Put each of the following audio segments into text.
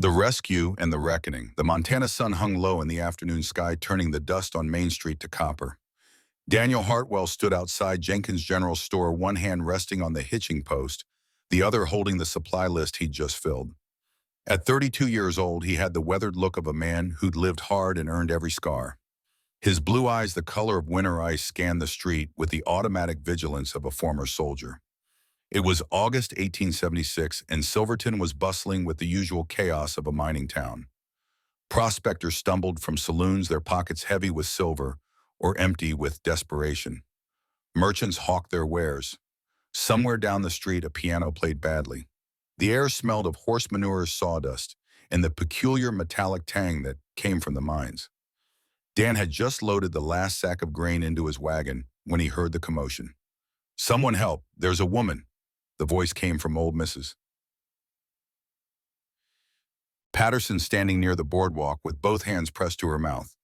The rescue and the reckoning. The Montana sun hung low in the afternoon sky, turning the dust on Main Street to copper. Daniel Hartwell stood outside Jenkins General Store, one hand resting on the hitching post, the other holding the supply list he'd just filled. At 32 years old, he had the weathered look of a man who'd lived hard and earned every scar. His blue eyes, the color of winter ice, scanned the street with the automatic vigilance of a former soldier. It was August 1876, and Silverton was bustling with the usual chaos of a mining town. Prospectors stumbled from saloons, their pockets heavy with silver or empty with desperation. Merchants hawked their wares. Somewhere down the street, a piano played badly. The air smelled of horse manure, sawdust, and the peculiar metallic tang that came from the mines. Dan had just loaded the last sack of grain into his wagon when he heard the commotion. "Someone help, there's a woman," the voice came from old Mrs. Patterson standing near the boardwalk with both hands pressed to her mouth.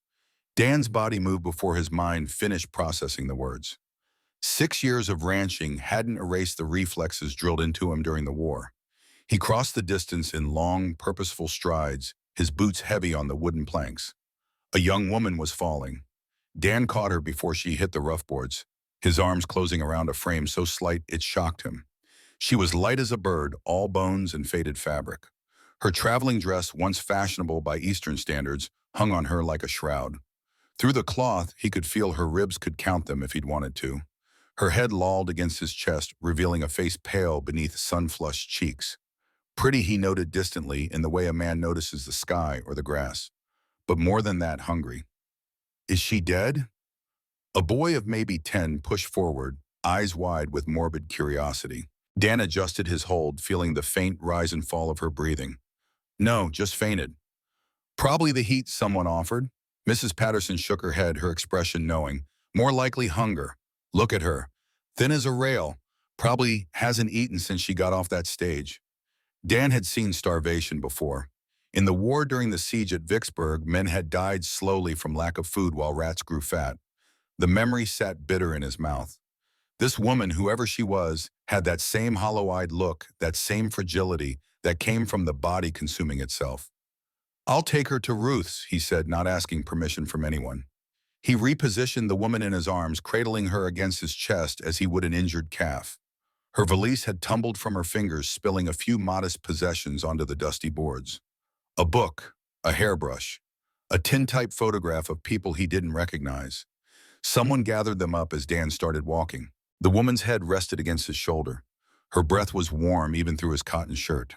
Dan's body moved before his mind finished processing the words. 6 years of ranching hadn't erased the reflexes drilled into him during the war. He crossed the distance in long, purposeful strides, his boots heavy on the wooden planks. A young woman was falling. Dan caught her before she hit the rough boards, his arms closing around a frame so slight it shocked him. She was light as a bird, all bones and faded fabric. Her traveling dress, once fashionable by Eastern standards, hung on her like a shroud. Through the cloth, he could feel her ribs could count them if he'd wanted to. Her head lolled against his chest, revealing a face pale beneath sun-flushed cheeks. Pretty, he noted distantly, in the way a man notices the sky or the grass. But more than that, hungry. "Is she dead?" A boy of maybe 10 pushed forward, eyes wide with morbid curiosity. Dan adjusted his hold, feeling the faint rise and fall of her breathing. "No, just fainted." "Probably the heat," someone offered. Mrs. Patterson shook her head, her expression knowing. "More likely hunger. Look at her. Thin as a rail. Probably hasn't eaten since she got off that stage." Dan had seen starvation before. In the war during the siege at Vicksburg, men had died slowly from lack of food while rats grew fat. The memory sat bitter in his mouth. This woman, whoever she was, had that same hollow-eyed look, that same fragility that came from the body consuming itself. "I'll take her to Ruth's," he said, not asking permission from anyone. He repositioned the woman in his arms, cradling her against his chest as he would an injured calf. Her valise had tumbled from her fingers, spilling a few modest possessions onto the dusty boards. A book, a hairbrush, a tintype photograph of people he didn't recognize. Someone gathered them up as Dan started walking. The woman's head rested against his shoulder. Her breath was warm even through his cotton shirt.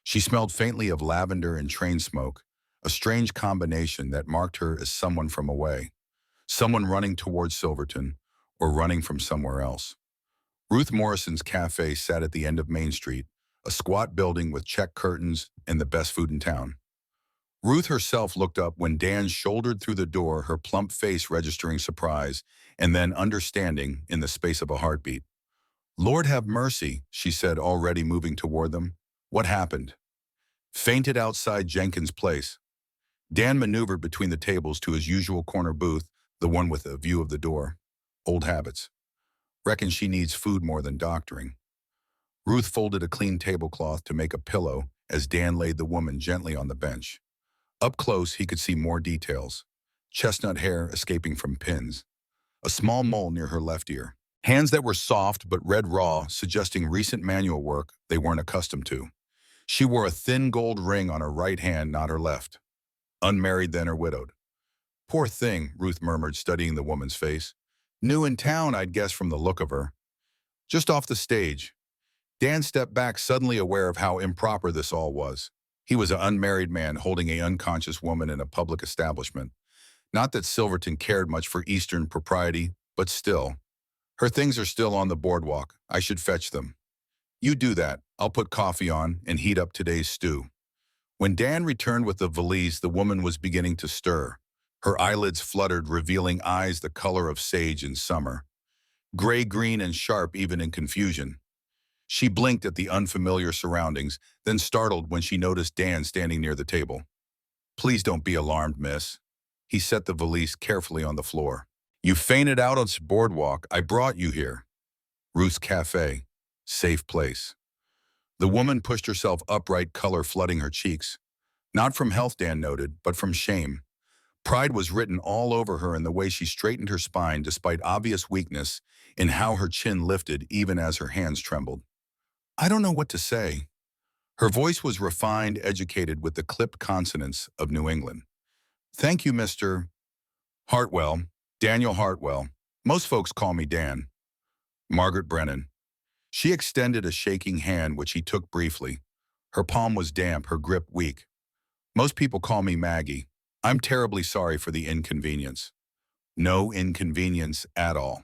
She smelled faintly of lavender and train smoke, a strange combination that marked her as someone from away. Someone running towards Silverton, or running from somewhere else. Ruth Morrison's cafe sat at the end of Main Street, a squat building with check curtains and the best food in town. Ruth herself looked up when Dan shouldered through the door, her plump face registering surprise and then understanding in the space of a heartbeat. "Lord have mercy," she said, already moving toward them. "What happened?" "Fainted outside Jenkins' place." Dan maneuvered between the tables to his usual corner booth, the one with a view of the door. Old habits. "Reckon she needs food more than doctoring." Ruth folded a clean tablecloth to make a pillow as Dan laid the woman gently on the bench. Up close, he could see more details. Chestnut hair escaping from pins. A small mole near her left ear. Hands that were soft but red raw, suggesting recent manual work they weren't accustomed to. She wore a thin gold ring on her right hand, not her left. Unmarried then or widowed. "Poor thing," Ruth murmured, studying the woman's face. "New in town, I'd guess from the look of her." "Just off the stage." Dan stepped back, suddenly aware of how improper this all was. He was an unmarried man holding an unconscious woman in a public establishment. Not that Silverton cared much for Eastern propriety, but still. "Her things are still on the boardwalk. I should fetch them." "You do that. I'll put coffee on and heat up today's stew." When Dan returned with the valise, the woman was beginning to stir. Her eyelids fluttered, revealing eyes the color of sage in summer. Gray-green and sharp even in confusion. She blinked at the unfamiliar surroundings, then startled when she noticed Dan standing near the table. "Please don't be alarmed, miss." He set the valise carefully on the floor. "You fainted out on this boardwalk. I brought you here." Ruth's Cafe. Safe place. The woman pushed herself upright, color flooding her cheeks. Not from health, Dan noted, but from shame. Pride was written all over her in the way she straightened her spine despite obvious weakness, in how her chin lifted even as her hands trembled. I don't know what to say. Her voice was refined, educated with the clipped consonants of New England. Thank you, Mr. Hartwell, Daniel Hartwell. Most folks call me Dan. Margaret Brennan. She extended a shaking hand, which he took briefly. Her palm was damp, her grip weak. Most people call me Maggie. I'm terribly sorry for the inconvenience. No inconvenience at all.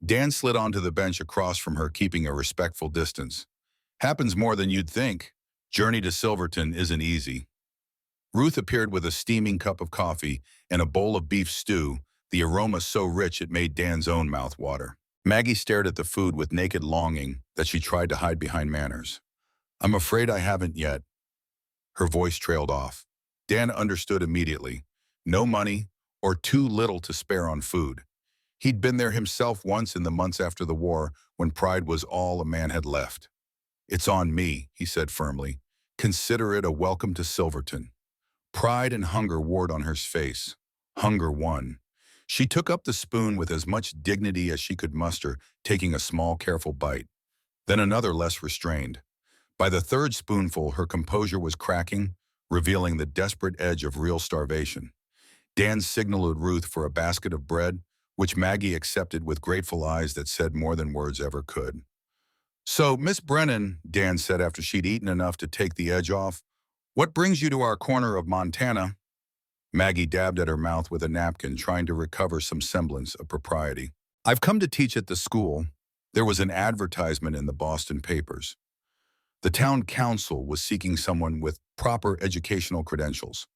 Dan slid onto the bench across from her, keeping a respectful distance. Happens more than you'd think. Journey to Silverton isn't easy. Ruth appeared with a steaming cup of coffee and a bowl of beef stew, the aroma so rich it made Dan's own mouth water. Maggie stared at the food with naked longing that she tried to hide behind manners. I'm afraid I haven't yet. Her voice trailed off. Dan understood immediately. No money, or too little to spare on food. He'd been there himself once in the months after the war, when pride was all a man had left. It's on me, he said firmly. Consider it a welcome to Silverton. Pride and hunger warred on her face. Hunger won. She took up the spoon with as much dignity as she could muster, taking a small, careful bite. Then another, less restrained. By the third spoonful, her composure was cracking, revealing the desperate edge of real starvation. Dan signaled Ruth for a basket of bread, which Maggie accepted with grateful eyes that said more than words ever could. So, Miss Brennan, Dan said after she'd eaten enough to take the edge off, what brings you to our corner of Montana? Maggie dabbed at her mouth with a napkin, trying to recover some semblance of propriety. I've come to teach at the school. There was an advertisement in the Boston papers. The town council was seeking someone with proper educational credentials.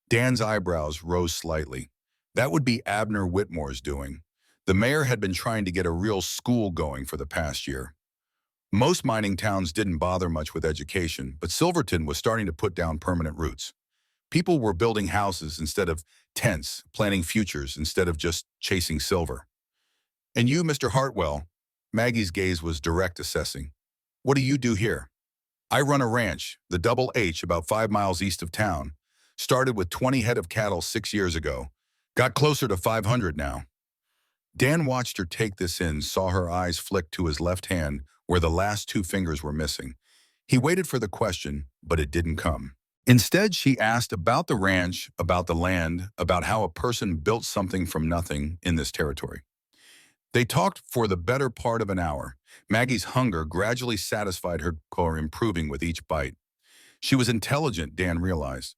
Dan's eyebrows rose slightly. That would be Abner Whitmore's doing. The mayor had been trying to get a real school going for the past year. Most mining towns didn't bother much with education, but Silverton was starting to put down permanent roots. People were building houses instead of tents, planning futures instead of just chasing silver. And you, Mr. Hartwell, Maggie's gaze was direct, assessing. What do you do here? I run a ranch, the Double H, about 5 miles east of town. Started with 20 head of cattle 6 years ago. Got closer to 500 now. Dan watched her take this in, saw her eyes flick to his left hand, where the last 2 fingers were missing. He waited for the question, but it didn't come. Instead, she asked about the ranch, about the land, about how a person built something from nothing in this territory. They talked for the better part of an hour. Maggie's hunger gradually satisfied her core, improving with each bite. She was intelligent, Dan realized.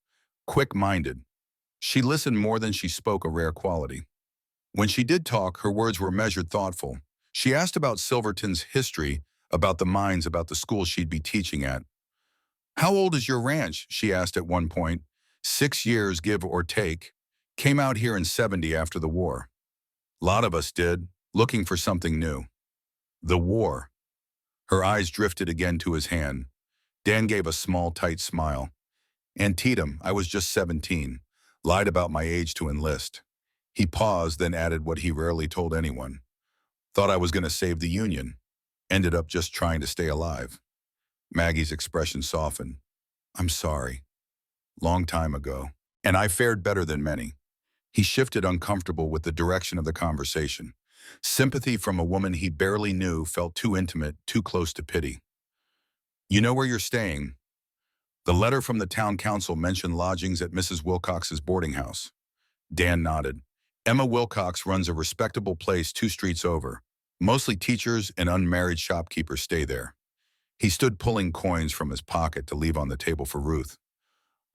Quick-minded. She listened more than she spoke, a rare quality. When she did talk, her words were measured, thoughtful. She asked about Silverton's history, about the mines, about the school she'd be teaching at. How old is your ranch? She asked at one point. 6 years, give or take. Came out here in '70 after the war. Lot of us did, looking for something new. The war. Her eyes drifted again to his hand. Dan gave a small, tight smile. Antietam, I was just 17. Lied about my age to enlist. He paused, then added what he rarely told anyone. Thought I was going to save the Union. Ended up just trying to stay alive. Maggie's expression softened. I'm sorry. Long time ago. And I fared better than many. He shifted, uncomfortable with the direction of the conversation. Sympathy from a woman he barely knew felt too intimate, too close to pity. You know where you're staying? The letter from the town council mentioned lodgings at Mrs. Wilcox's boarding house. Dan nodded. Emma Wilcox runs a respectable place 2 streets over. Mostly teachers and unmarried shopkeepers stay there. He stood pulling coins from his pocket to leave on the table for Ruth.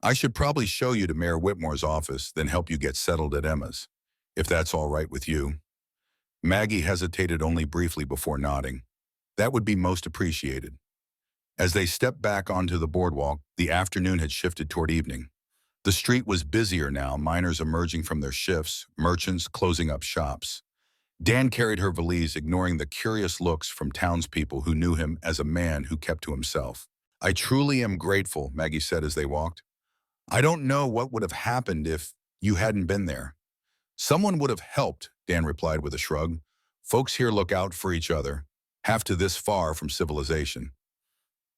I should probably show you to Mayor Whitmore's office, then help you get settled at Emma's, if that's all right with you. Maggie hesitated only briefly before nodding. That would be most appreciated. As they stepped back onto the boardwalk, the afternoon had shifted toward evening. The street was busier now, miners emerging from their shifts, merchants closing up shops. Dan carried her valise, ignoring the curious looks from townspeople who knew him as a man who kept to himself. I truly am grateful, Maggie said as they walked. I don't know what would have happened if you hadn't been there. Someone would have helped, Dan replied with a shrug. Folks here look out for each other, half to this far from civilization.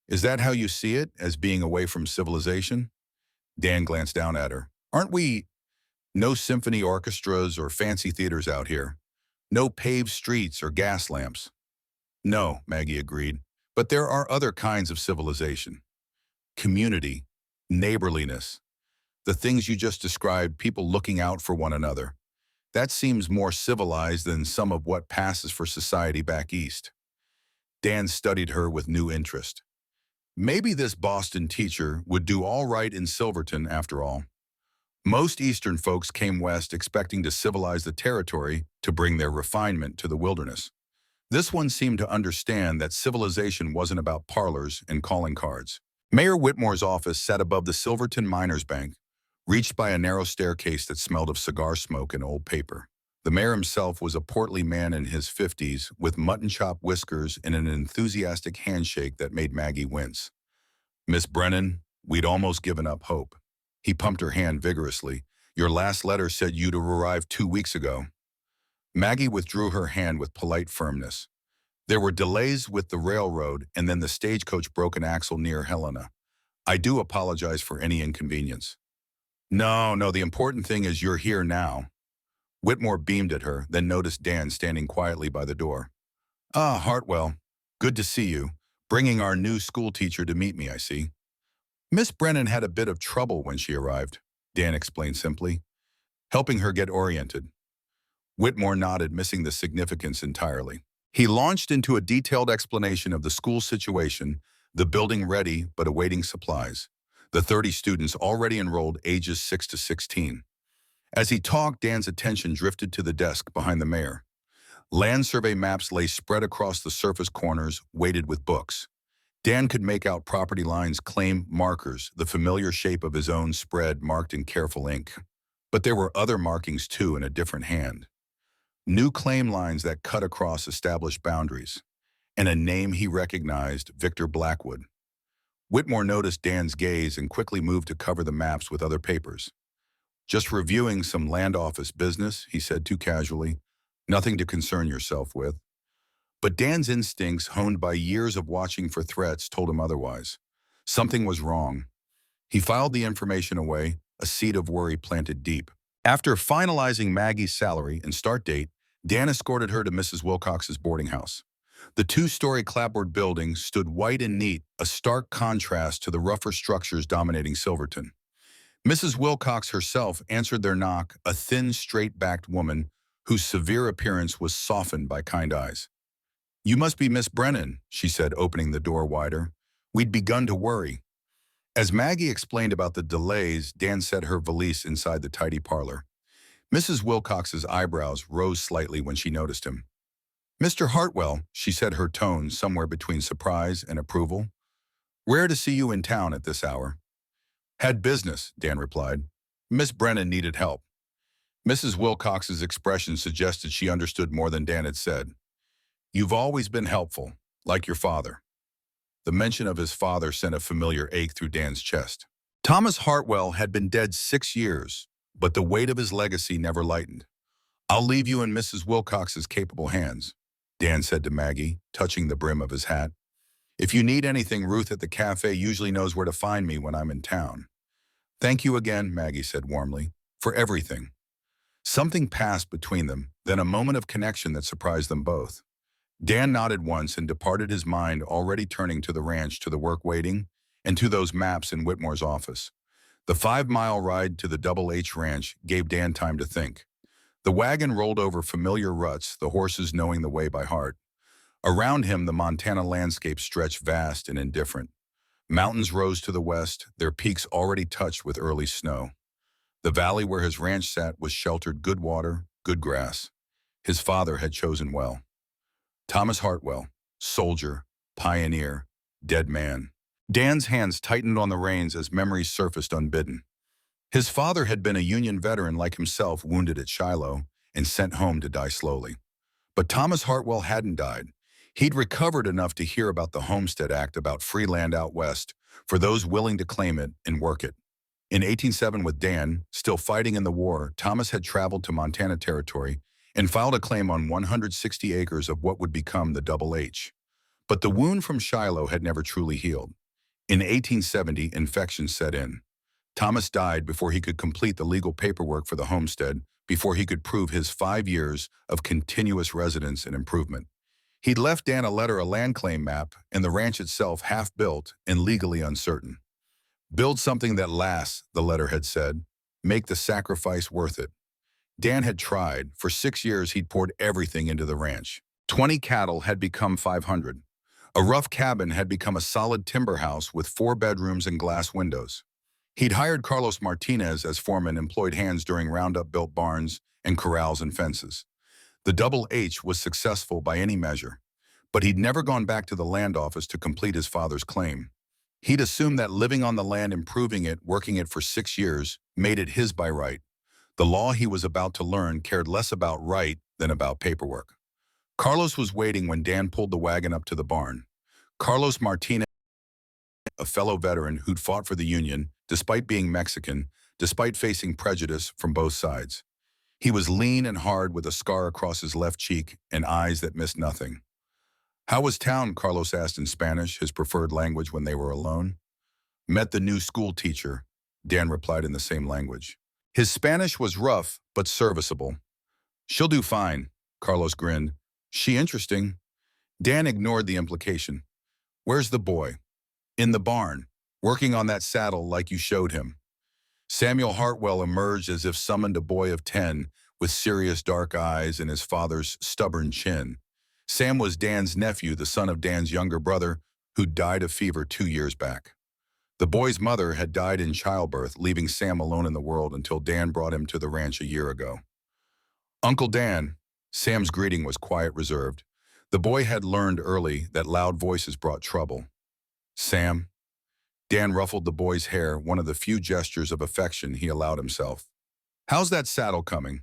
Is that how you see it, as being away from civilization? Dan glanced down at her. Aren't we? No symphony orchestras or fancy theaters out here. No paved streets or gas lamps. No, Maggie agreed. But there are other kinds of civilization. Community, neighborliness, the things you just described, people looking out for one another. That seems more civilized than some of what passes for society back east. Dan studied her with new interest. Maybe this Boston teacher would do all right in Silverton after all. Most Eastern folks came west expecting to civilize the territory to bring their refinement to the wilderness. This one seemed to understand that civilization wasn't about parlors and calling cards. Mayor Whitmore's office sat above the Silverton Miners Bank, reached by a narrow staircase that smelled of cigar smoke and old paper. The mayor himself was a portly man in his 50s with mutton chop whiskers and an enthusiastic handshake that made Maggie wince. Miss Brennan, we'd almost given up hope. He pumped her hand vigorously. Your last letter said you'd arrived 2 weeks ago. Maggie withdrew her hand with polite firmness. There were delays with the railroad, and then the stagecoach broke an axle near Helena. I do apologize for any inconvenience. No, the important thing is you're here now. Whitmore beamed at her, then noticed Dan standing quietly by the door. Ah, Hartwell. Good to see you. Bringing our new school teacher to meet me, I see. Miss Brennan had a bit of trouble when she arrived, Dan explained simply, helping her get oriented. Whitmore nodded, missing the significance entirely. He launched into a detailed explanation of the school situation, the building ready but awaiting supplies, the 30 students already enrolled ages 6 to 16. As he talked, Dan's attention drifted to the desk behind the mayor. Land survey maps lay spread across the surface corners, weighted with books. Dan could make out property lines, claim markers, the familiar shape of his own spread marked in careful ink. But there were other markings too in a different hand. New claim lines that cut across established boundaries. And a name he recognized, Victor Blackwood. Whitmore noticed Dan's gaze and quickly moved to cover the maps with other papers. Just reviewing some land office business, he said too casually. Nothing to concern yourself with. But Dan's instincts, honed by years of watching for threats, told him otherwise. Something was wrong. He filed the information away, a seed of worry planted deep. After finalizing Maggie's salary and start date, Dan escorted her to Mrs. Wilcox's boarding house. The 2-story clapboard building stood white and neat, a stark contrast to the rougher structures dominating Silverton. Mrs. Wilcox herself answered their knock, a thin, straight-backed woman whose severe appearance was softened by kind eyes. You must be Miss Brennan, she said, opening the door wider. We'd begun to worry. As Maggie explained about the delays, Dan set her valise inside the tidy parlor. Mrs. Wilcox's eyebrows rose slightly when she noticed him. Mr. Hartwell, she said, her tone somewhere between surprise and approval. Rare to see you in town at this hour. Had business, Dan replied. Miss Brennan needed help. Mrs. Wilcox's expression suggested she understood more than Dan had said. You've always been helpful, like your father. The mention of his father sent a familiar ache through Dan's chest. Thomas Hartwell had been dead 6 years, but the weight of his legacy never lightened. I'll leave you in Mrs. Wilcox's capable hands, Dan said to Maggie, touching the brim of his hat. If you need anything, Ruth at the cafe usually knows where to find me when I'm in town. Thank you again, Maggie said warmly, for everything. Something passed between them, then a moment of connection that surprised them both. Dan nodded once and departed, his mind already turning to the ranch, to the work waiting, and to those maps in Whitmore's office. The 5-mile ride to the Double H Ranch gave Dan time to think. The wagon rolled over familiar ruts, the horses knowing the way by heart. Around him, the Montana landscape stretched vast and indifferent. Mountains rose to the west, their peaks already touched with early snow. The valley where his ranch sat was sheltered, good water, good grass. His father had chosen well. Thomas Hartwell, soldier, pioneer, dead man. Dan's hands tightened on the reins as memories surfaced unbidden. His father had been a Union veteran like himself, wounded at Shiloh and sent home to die slowly. But Thomas Hartwell hadn't died. He'd recovered enough to hear about the Homestead Act, about free land out west for those willing to claim it and work it. In 1807, with Dan still fighting in the war, Thomas had traveled to Montana Territory and filed a claim on 160 acres of what would become the Double H. But the wound from Shiloh had never truly healed. In 1870, infection set in. Thomas died before he could complete the legal paperwork for the homestead, before he could prove his 5 years of continuous residence and improvement. He'd left Dan a letter, a land claim map, and the ranch itself half-built and legally uncertain. Build something that lasts, the letter had said. Make the sacrifice worth it. Dan had tried. For 6 years, he'd poured everything into the ranch. 20 cattle had become 500. A rough cabin had become a solid timber house with 4 bedrooms and glass windows. He'd hired Carlos Martinez as foreman, employed hands during roundup, built barns and corrals and fences. The Double H was successful by any measure, but he'd never gone back to the land office to complete his father's claim. He'd assumed that living on the land, improving it, working it for 6 years, made it his by right. The law he was about to learn cared less about right than about paperwork. Carlos was waiting when Dan pulled the wagon up to the barn. Carlos Martinez, a fellow veteran who'd fought for the Union, despite being Mexican, despite facing prejudice from both sides. He was lean and hard with a scar across his left cheek and eyes that missed nothing. "How was town?" Carlos asked in Spanish, his preferred language when they were alone. "Met the new school teacher," Dan replied in the same language. His Spanish was rough, but serviceable. "She'll do fine," Carlos grinned. "She interesting?" Dan ignored the implication. "Where's the boy?" "In the barn, working on that saddle like you showed him." Samuel Hartwell emerged as if summoned, a boy of 10, with serious dark eyes and his father's stubborn chin. Sam was Dan's nephew, the son of Dan's younger brother, who died of fever 2 years back. The boy's mother had died in childbirth, leaving Sam alone in the world until Dan brought him to the ranch a year ago. "Uncle Dan." Sam's greeting was quiet, reserved. The boy had learned early that loud voices brought trouble. "Sam." Dan ruffled the boy's hair, one of the few gestures of affection he allowed himself. "How's that saddle coming?"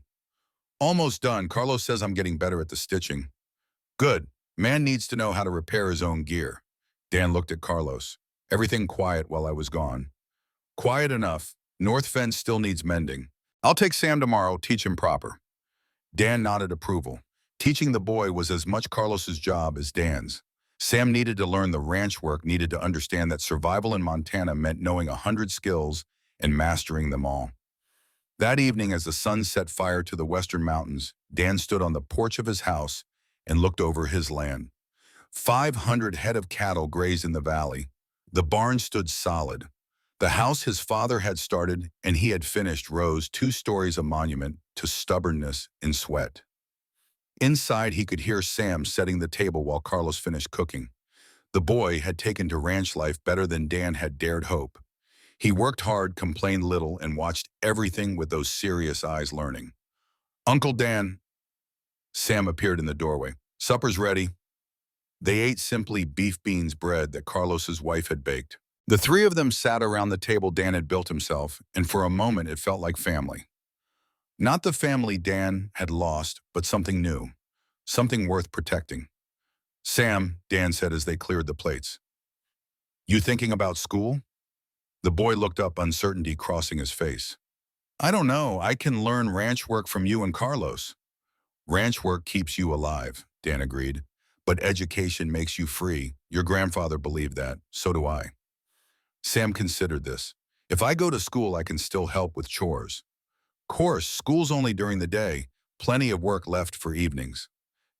"Almost done. Carlos says I'm getting better at the stitching." "Good. Man needs to know how to repair his own gear." Dan looked at Carlos. "Everything quiet while I was gone?" "Quiet enough. North fence still needs mending. I'll take Sam tomorrow, teach him proper." Dan nodded approval. Teaching the boy was as much Carlos's job as Dan's. Sam needed to learn the ranch work, needed to understand that survival in Montana meant knowing 100 skills and mastering them all. That evening, as the sun set fire to the western mountains, Dan stood on the porch of his house and looked over his land. 500 head of cattle grazed in the valley. The barn stood solid. The house his father had started and he had finished rose 2 stories, a monument to stubbornness and sweat. Inside, he could hear Sam setting the table while Carlos finished cooking. The boy had taken to ranch life better than Dan had dared hope. He worked hard, complained little, and watched everything with those serious eyes, learning. "Uncle Dan." Sam appeared in the doorway. "Supper's ready." They ate simply beef, beans, bread that Carlos's wife had baked. The 3 of them sat around the table Dan had built himself, and for a moment it felt like family. Not the family Dan had lost, but something new, something worth protecting. "Sam," Dan said as they cleared the plates, "you thinking about school?" The boy looked up, uncertainty crossing his face. "I don't know. I can learn ranch work from you and Carlos." "Ranch work keeps you alive," Dan agreed. "But education makes you free. Your grandfather believed that. So do I." Sam considered this. "If I go to school, I can still help with chores." "Course, school's only during the day. Plenty of work left for evenings."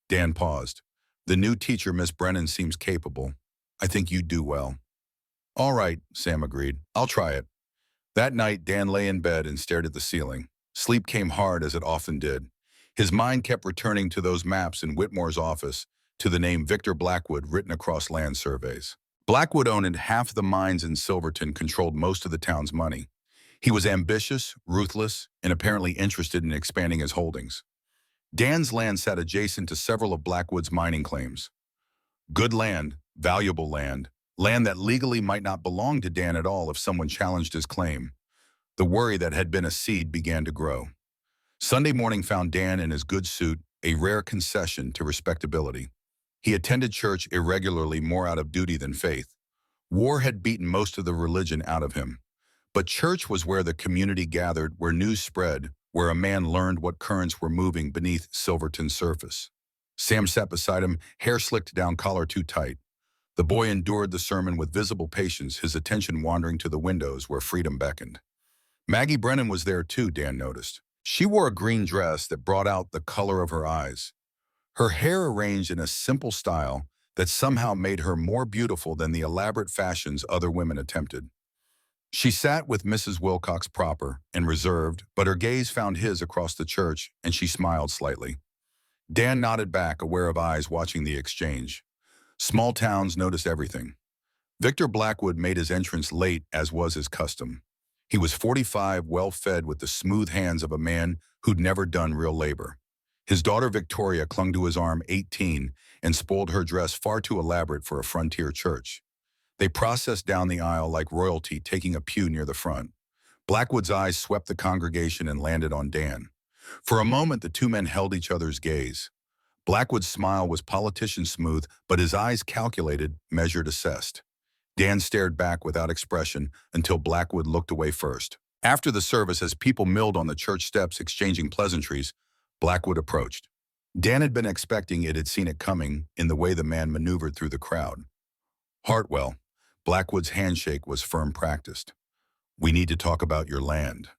Dan paused. "The new teacher, Miss Brennan, seems capable. I think you'd do well." "All right," Sam agreed. "I'll try it." That night, Dan lay in bed and stared at the ceiling. Sleep came hard, as it often did. His mind kept returning to those maps in Whitmore's office, to the name Victor Blackwood written across land surveys. Blackwood owned half the mines in Silverton, controlled most of the town's money. He was ambitious, ruthless, and apparently interested in expanding his holdings. Dan's land sat adjacent to several of Blackwood's mining claims. Good land, valuable land, land that legally might not belong to Dan at all if someone challenged his claim. The worry that had been a seed began to grow. Sunday morning found Dan in his good suit, a rare concession to respectability. He attended church irregularly, more out of duty than faith. War had beaten most of the religion out of him. But church was where the community gathered, where news spread, where a man learned what currents were moving beneath Silverton's surface. Sam sat beside him, hair slicked down, collar too tight. The boy endured the sermon with visible patience, his attention wandering to the windows where freedom beckoned. Maggie Brennan was there too, Dan noticed. She wore a green dress that brought out the color of her eyes. Her hair arranged in a simple style that somehow made her more beautiful than the elaborate fashions other women attempted. She sat with Mrs. Wilcox proper and reserved, but her gaze found his across the church, and she smiled slightly. Dan nodded back, aware of eyes watching the exchange. Small towns notice everything. Victor Blackwood made his entrance late, as was his custom. He was 45, well-fed, with the smooth hands of a man who'd never done real labor. His daughter Victoria clung to his arm, 18, and spoiled her dress far too elaborate for a frontier church. They processed down the aisle like royalty, taking a pew near the front. Blackwood's eyes swept the congregation and landed on Dan. For a moment, the two men held each other's gaze. Blackwood's smile was politician smooth, but his eyes calculated, measured, assessed. Dan stared back without expression until Blackwood looked away first. After the service, as people milled on the church steps exchanging pleasantries, Blackwood approached. Dan had been expecting it, had seen it coming in the way the man maneuvered through the crowd. Hartwell, Blackwood's handshake was firm, practiced. "We need to talk about your land."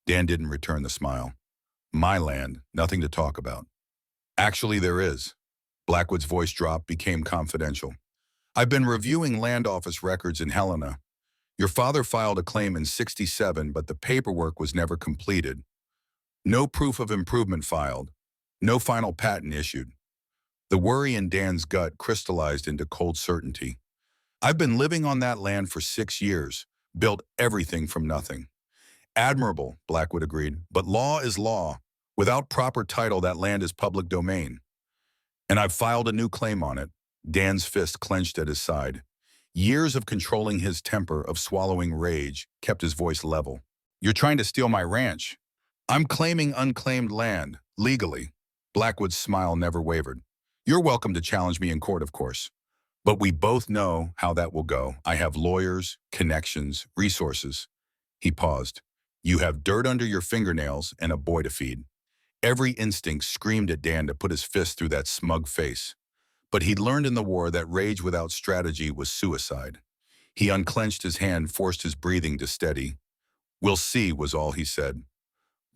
Dan didn't return the smile. "My land, nothing to talk about." "Actually, there is." Blackwood's voice dropped, became confidential. "I've been reviewing land office records in Helena. Your father filed a claim in '67, but the paperwork was never completed. No proof of improvement filed. No final patent issued." The worry in Dan's gut crystallized into cold certainty. "I've been living on that land for 6 years, built everything from nothing." "Admirable," Blackwood agreed, "but law is law. Without proper title, that land is public domain. And I've filed a new claim on it." Dan's fist clenched at his side. Years of controlling his temper, of swallowing rage, kept his voice level. "You're trying to steal my ranch." "I'm claiming unclaimed land, legally." Blackwood's smile never wavered. "You're welcome to challenge me in court, of course. But we both know how that will go. I have lawyers, connections, resources." He paused. "You have dirt under your fingernails and a boy to feed." Every instinct screamed at Dan to put his fist through that smug face. But he'd learned in the war that rage without strategy was suicide. He unclenched his hand, forced his breathing to steady. "We'll see," was all he said.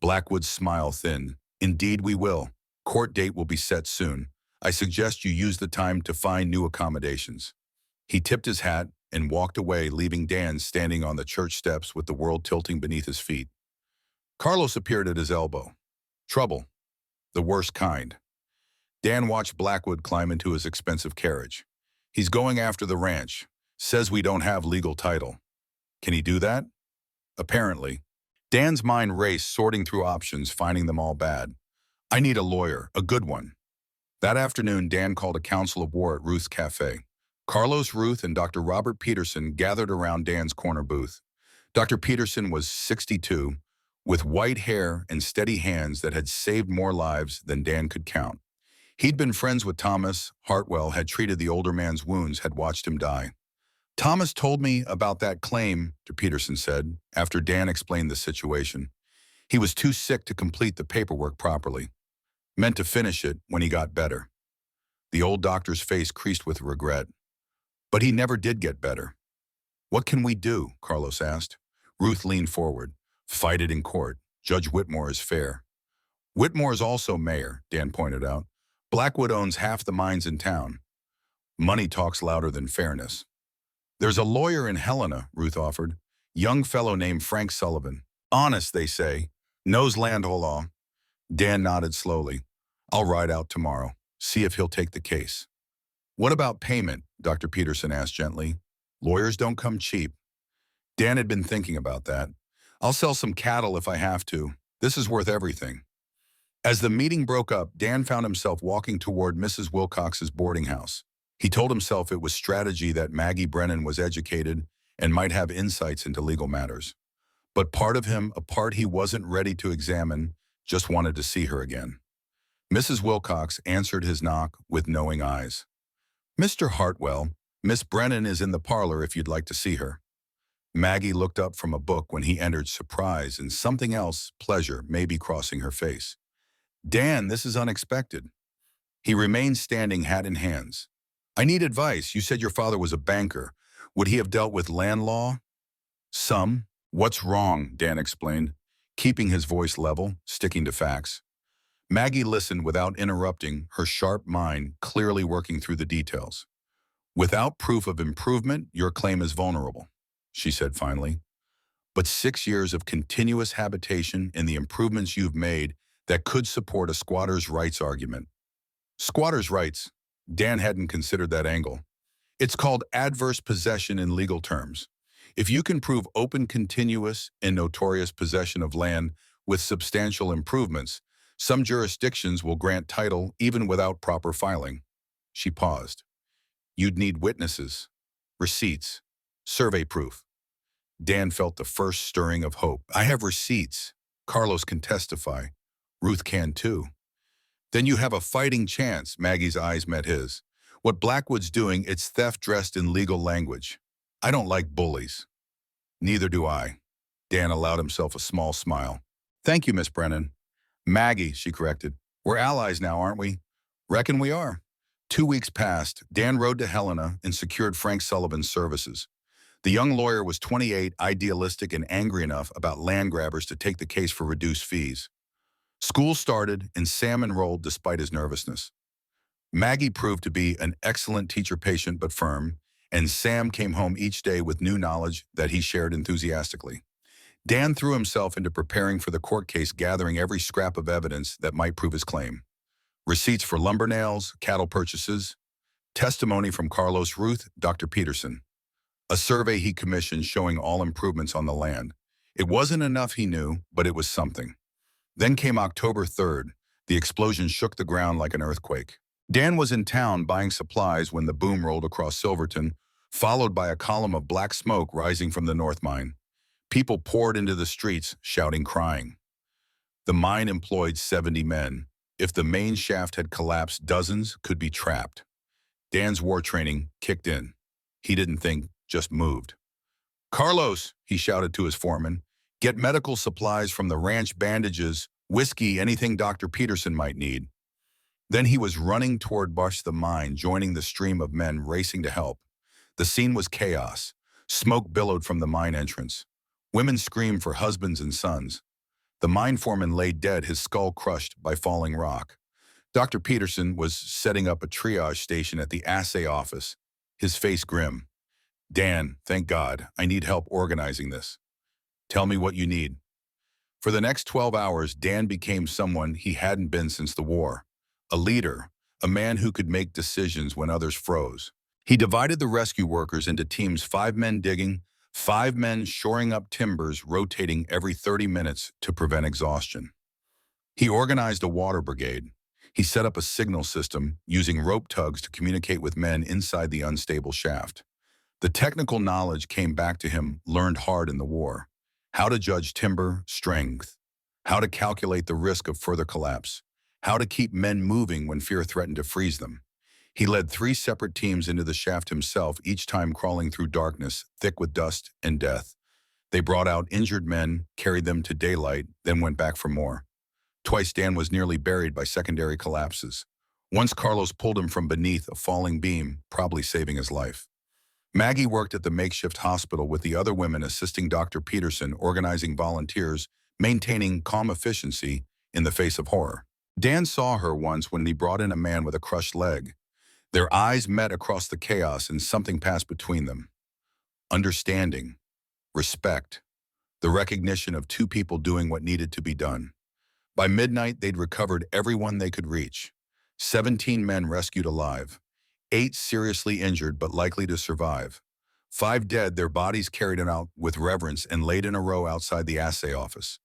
Blackwood's smile thinned. "Indeed we will. Court date will be set soon. I suggest you use the time to find new accommodations." He tipped his hat and walked away, leaving Dan standing on the church steps with the world tilting beneath his feet. Carlos appeared at his elbow. Trouble. The worst kind. Dan watched Blackwood climb into his expensive carriage. "He's going after the ranch. Says we don't have legal title." "Can he do that?" "Apparently." Dan's mind raced, sorting through options, finding them all bad. "I need a lawyer, a good one." That afternoon, Dan called a council of war at Ruth's Cafe. Carlos, Ruth, and Dr. Robert Peterson gathered around Dan's corner booth. Dr. Peterson was 62, with white hair and steady hands that had saved more lives than Dan could count. He'd been friends with Thomas. Hartwell had treated the older man's wounds, had watched him die. "Thomas told me about that claim," Peterson said, after Dan explained the situation. "He was too sick to complete the paperwork properly. Meant to finish it when he got better." The old doctor's face creased with regret. "But he never did get better." "What can we do?" Carlos asked. Ruth leaned forward. "Fight it in court. Judge Whitmore is fair." "Whitmore is also mayor," Dan pointed out. "Blackwood owns half the mines in town." "Money talks louder than fairness." "There's a lawyer in Helena," Ruth offered. "Young fellow named Frank Sullivan. Honest, they say. Knows land law." Dan nodded slowly. "I'll ride out tomorrow. See if he'll take the case." "What about payment?" Dr. Peterson asked gently. "Lawyers don't come cheap." Dan had been thinking about that. "I'll sell some cattle if I have to. This is worth everything." As the meeting broke up, Dan found himself walking toward Mrs. Wilcox's boarding house. He told himself it was strategy, that Maggie Brennan was educated and might have insights into legal matters. But part of him, a part he wasn't ready to examine, just wanted to see her again. Mrs. Wilcox answered his knock with knowing eyes. "Mr. Hartwell, Miss Brennan is in the parlor if you'd like to see her." Maggie looked up from a book when he entered, surprise and something else, pleasure, maybe, crossing her face. "Dan, this is unexpected." He remained standing, hat in hands. "I need advice. You said your father was a banker. Would he have dealt with land law?" "Some." What's wrong? Dan explained, keeping his voice level, sticking to facts. Maggie listened without interrupting, her sharp mind clearly working through the details. Without proof of improvement, your claim is vulnerable, she said finally. But 6 years of continuous habitation and the improvements you've made that could support a squatter's rights argument. Squatter's rights? Dan hadn't considered that angle. It's called adverse possession in legal terms. If you can prove open, continuous, and notorious possession of land with substantial improvements, some jurisdictions will grant title even without proper filing. She paused. You'd need witnesses, receipts, survey proof. Dan felt the first stirring of hope. I have receipts. Carlos can testify. Ruth can too. Then you have a fighting chance. Maggie's eyes met his. What Blackwood's doing, it's theft dressed in legal language. I don't like bullies. Neither do I. Dan allowed himself a small smile. Thank you, Miss Brennan. Maggie, she corrected. We're allies now, aren't we? Reckon we are. 2 weeks passed. Dan rode to Helena and secured Frank Sullivan's services. The young lawyer was 28, idealistic and angry enough about land grabbers to take the case for reduced fees. School started and Sam enrolled despite his nervousness. Maggie proved to be an excellent teacher, patient but firm, and Sam came home each day with new knowledge that he shared enthusiastically. Dan threw himself into preparing for the court case, gathering every scrap of evidence that might prove his claim. Receipts for lumber nails, cattle purchases, testimony from Carlos, Ruth, Dr. Peterson. A survey he commissioned showing all improvements on the land. It wasn't enough, he knew, but it was something. Then came October 3rd. The explosion shook the ground like an earthquake. Dan was in town buying supplies when the boom rolled across Silverton, followed by a column of black smoke rising from the North Mine. People poured into the streets, shouting, crying. The mine employed 70 men. If the main shaft had collapsed, dozens could be trapped. Dan's war training kicked in. He didn't think, just moved. Carlos, he shouted to his foreman, get medical supplies from the ranch, bandages, whiskey, anything Dr. Peterson might need. Then he was running toward the mine, joining the stream of men racing to help. The scene was chaos. Smoke billowed from the mine entrance. Women screamed for husbands and sons. The mine foreman lay dead, his skull crushed by falling rock. Dr. Peterson was setting up a triage station at the assay office, his face grim. Dan, thank God, I need help organizing this. Tell me what you need. For the next 12 hours, Dan became someone he hadn't been since the war. A leader, a man who could make decisions when others froze. He divided the rescue workers into teams, 5 men digging, 5 men shoring up timbers, rotating every 30 minutes to prevent exhaustion. He organized a water brigade. He set up a signal system, using rope tugs to communicate with men inside the unstable shaft. The technical knowledge came back to him, learned hard in the war. How to judge timber strength, how to calculate the risk of further collapse, how to keep men moving when fear threatened to freeze them. He led 3 separate teams into the shaft himself, each time crawling through darkness, thick with dust and death. They brought out injured men, carried them to daylight, then went back for more. Twice Dan was nearly buried by secondary collapses. Once Carlos pulled him from beneath a falling beam, probably saving his life. Maggie worked at the makeshift hospital with the other women, assisting Dr. Peterson, organizing volunteers, maintaining calm efficiency in the face of horror. Dan saw her once when he brought in a man with a crushed leg. Their eyes met across the chaos and something passed between them. Understanding, respect, the recognition of 2 people doing what needed to be done. By midnight, they'd recovered everyone they could reach. 17 men rescued alive. 8 seriously injured but likely to survive. 5 dead, their bodies carried out with reverence and laid in a row outside the assay office.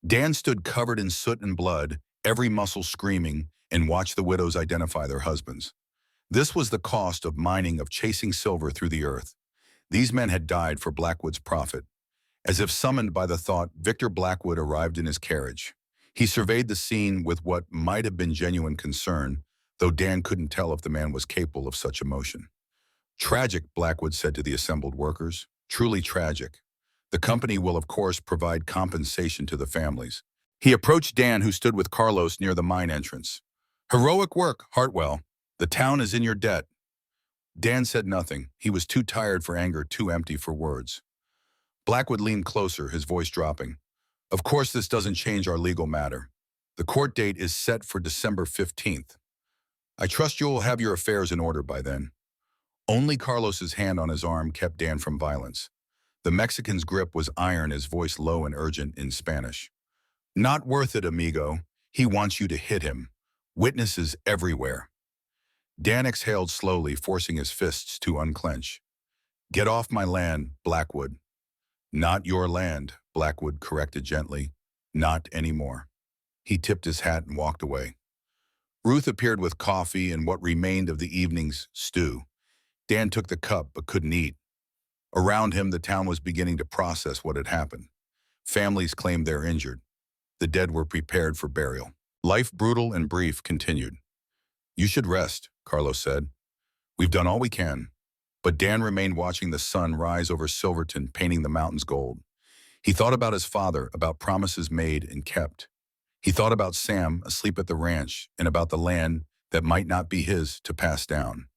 Dan stood covered in soot and blood, every muscle screaming, and watched the widows identify their husbands. This was the cost of mining, of chasing silver through the earth. These men had died for Blackwood's profit. As if summoned by the thought, Victor Blackwood arrived in his carriage. He surveyed the scene with what might have been genuine concern, though Dan couldn't tell if the man was capable of such emotion. Tragic, Blackwood said to the assembled workers. Truly tragic. The company will, of course, provide compensation to the families. He approached Dan, who stood with Carlos near the mine entrance. Heroic work, Hartwell. The town is in your debt. Dan said nothing. He was too tired for anger, too empty for words. Blackwood leaned closer, his voice dropping. Of course, this doesn't change our legal matter. The court date is set for December 15th. I trust you will have your affairs in order by then. Only Carlos's hand on his arm kept Dan from violence. The Mexican's grip was iron, his voice low and urgent in Spanish. Not worth it, amigo. He wants you to hit him. Witnesses everywhere. Dan exhaled slowly, forcing his fists to unclench. Get off my land, Blackwood. Not your land, Blackwood corrected gently. Not anymore. He tipped his hat and walked away. Ruth appeared with coffee and what remained of the evening's stew. Dan took the cup but couldn't eat. Around him, the town was beginning to process what had happened. Families claimed their injured. The dead were prepared for burial. Life, brutal and brief, continued. You should rest, Carlos said. We've done all we can. But Dan remained watching the sun rise over Silverton, painting the mountains gold. He thought about his father, about promises made and kept. He thought about Sam, asleep at the ranch, and about the land that might not be his to pass down.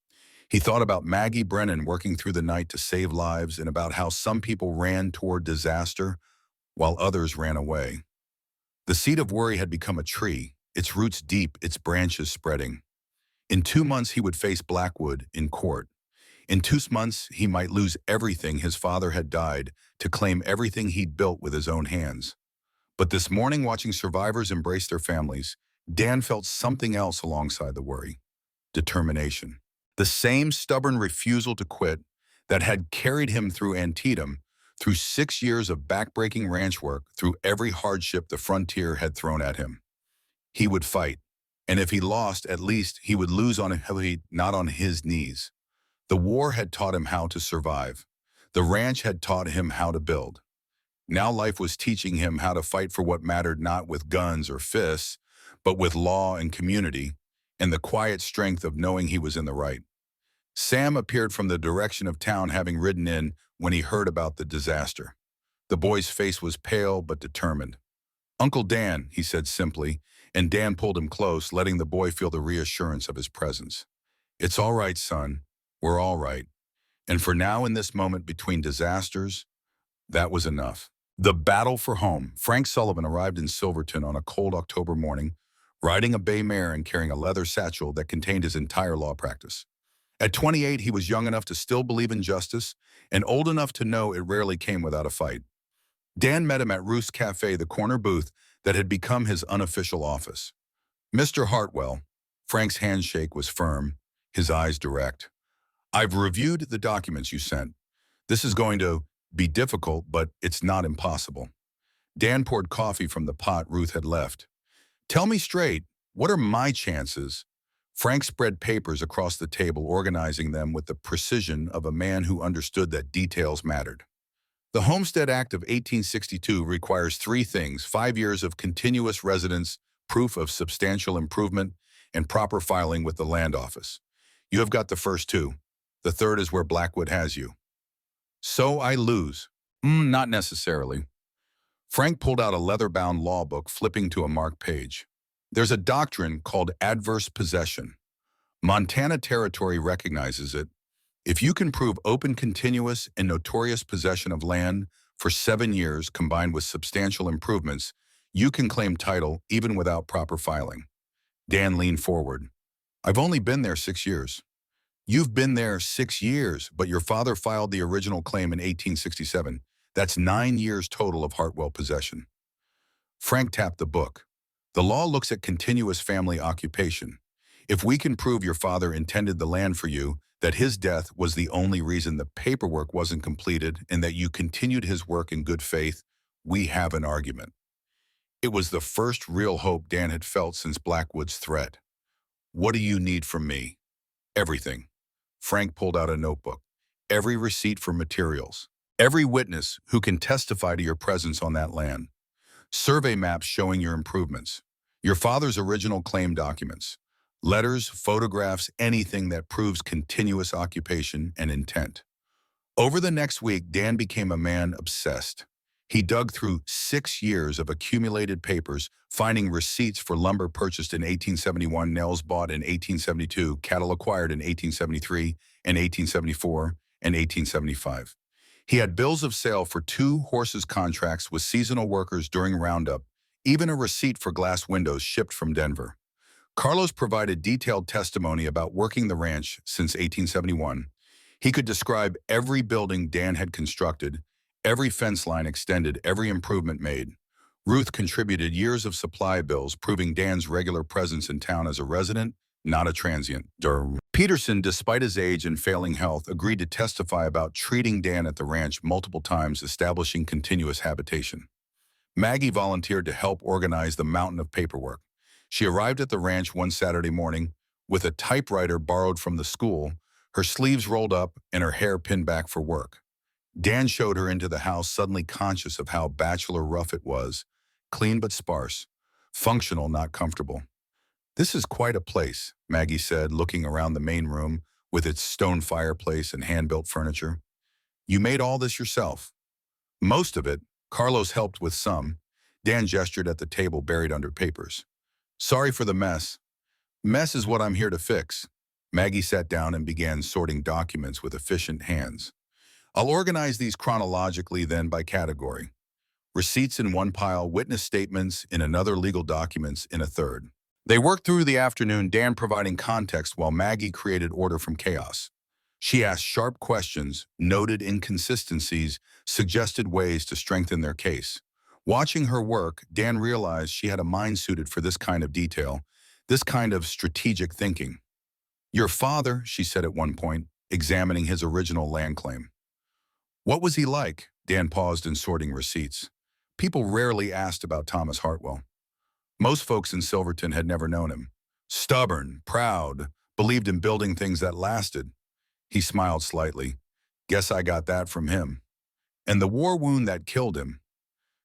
He thought about Maggie Brennan working through the night to save lives and about how some people ran toward disaster while others ran away. The seed of worry had become a tree, its roots deep, its branches spreading. In 2 months, he would face Blackwood in court. In 2 months, he might lose everything his father had died to claim everything he'd built with his own hands. But this morning, watching survivors embrace their families, Dan felt something else alongside the worry. Determination. The same stubborn refusal to quit that had carried him through Antietam, through 6 years of backbreaking ranch work, through every hardship the frontier had thrown at him. He would fight, and if he lost, at least he would lose on a heavy, not on his knees. The war had taught him how to survive. The ranch had taught him how to build. Now life was teaching him how to fight for what mattered, not with guns or fists, but with law and community, and the quiet strength of knowing he was in the right. Sam appeared from the direction of town, having ridden in when he heard about the disaster. The boy's face was pale but determined. Uncle Dan, he said simply, and Dan pulled him close, letting the boy feel the reassurance of his presence. It's all right, son. We're all right. And for now, in this moment between disasters, that was enough. The battle for home. Frank Sullivan arrived in Silverton on a cold October morning, riding a bay mare and carrying a leather satchel that contained his entire law practice. At 28, he was young enough to still believe in justice and old enough to know it rarely came without a fight. Dan met him at Ruth's Cafe, the corner booth that had become his unofficial office. Mr. Hartwell, Frank's handshake was firm, his eyes direct. I've reviewed the documents you sent. This is going to be difficult, but it's not impossible. Dan poured coffee from the pot Ruth had left. Tell me straight, what are my chances? Frank spread papers across the table, organizing them with the precision of a man who understood that details mattered. The Homestead Act of 1862 requires 3 things: 5 years of continuous residence, proof of substantial improvement, and proper filing with the land office. You have got the first 2. The third is where Blackwood has you. So I lose. Not necessarily. Frank pulled out a leather-bound law book, flipping to a marked page. There's a doctrine called adverse possession. Montana territory recognizes it. If you can prove open, continuous, and notorious possession of land for 7 years combined with substantial improvements, you can claim title even without proper filing. Dan leaned forward. I've only been there 6 years. You've been there 6 years, but your father filed the original claim in 1867. That's 9 years total of Hartwell possession. Frank tapped the book. The law looks at continuous family occupation. If we can prove your father intended the land for you, that his death was the only reason the paperwork wasn't completed, and that you continued his work in good faith, we have an argument. It was the first real hope Dan had felt since Blackwood's threat. What do you need from me? Everything. Frank pulled out a notebook. Every receipt for materials. Every witness who can testify to your presence on that land. Survey maps showing your improvements. Your father's original claim documents. Letters, photographs, anything that proves continuous occupation and intent. Over the next week, Dan became a man obsessed. He dug through 6 years of accumulated papers, finding receipts for lumber purchased in 1871, nails bought in 1872, cattle acquired in 1873 and 1874 and 1875. He had bills of sale for 2 horses contracts with seasonal workers during Roundup, even a receipt for glass windows shipped from Denver. Carlos provided detailed testimony about working the ranch since 1871. He could describe every building Dan had constructed, every fence line extended, every improvement made. Ruth contributed years of supply bills proving Dan's regular presence in town as a resident, not a transient. Peterson, despite his age and failing health, agreed to testify about treating Dan at the ranch multiple times, establishing continuous habitation. Maggie volunteered to help organize the mountain of paperwork. She arrived at the ranch one Saturday morning with a typewriter borrowed from the school, her sleeves rolled up and her hair pinned back for work. Dan showed her into the house, suddenly conscious of how bachelor rough it was, clean but sparse, functional not comfortable. "This is quite a place," Maggie said, looking around the main room with its stone fireplace and hand-built furniture. "You made all this yourself?" "Most of it. Carlos helped with some." Dan gestured at the table buried under papers. "Sorry for the mess." "Mess is what I'm here to fix." Maggie sat down and began sorting documents with efficient hands. "I'll organize these chronologically, then by category. Receipts in one pile, witness statements in another, legal documents in a third." They worked through the afternoon, Dan providing context while Maggie created order from chaos. She asked sharp questions, noted inconsistencies, suggested ways to strengthen their case. Watching her work, Dan realized she had a mind suited for this kind of detail, this kind of strategic thinking. "Your father," she said at one point, examining his original land claim. "What was he like?" Dan paused in sorting receipts. People rarely asked about Thomas Hartwell. Most folks in Silverton had never known him. "Stubborn, proud, believed in building things that lasted." He smiled slightly. "Guess I got that from him." "And the war wound that killed him?"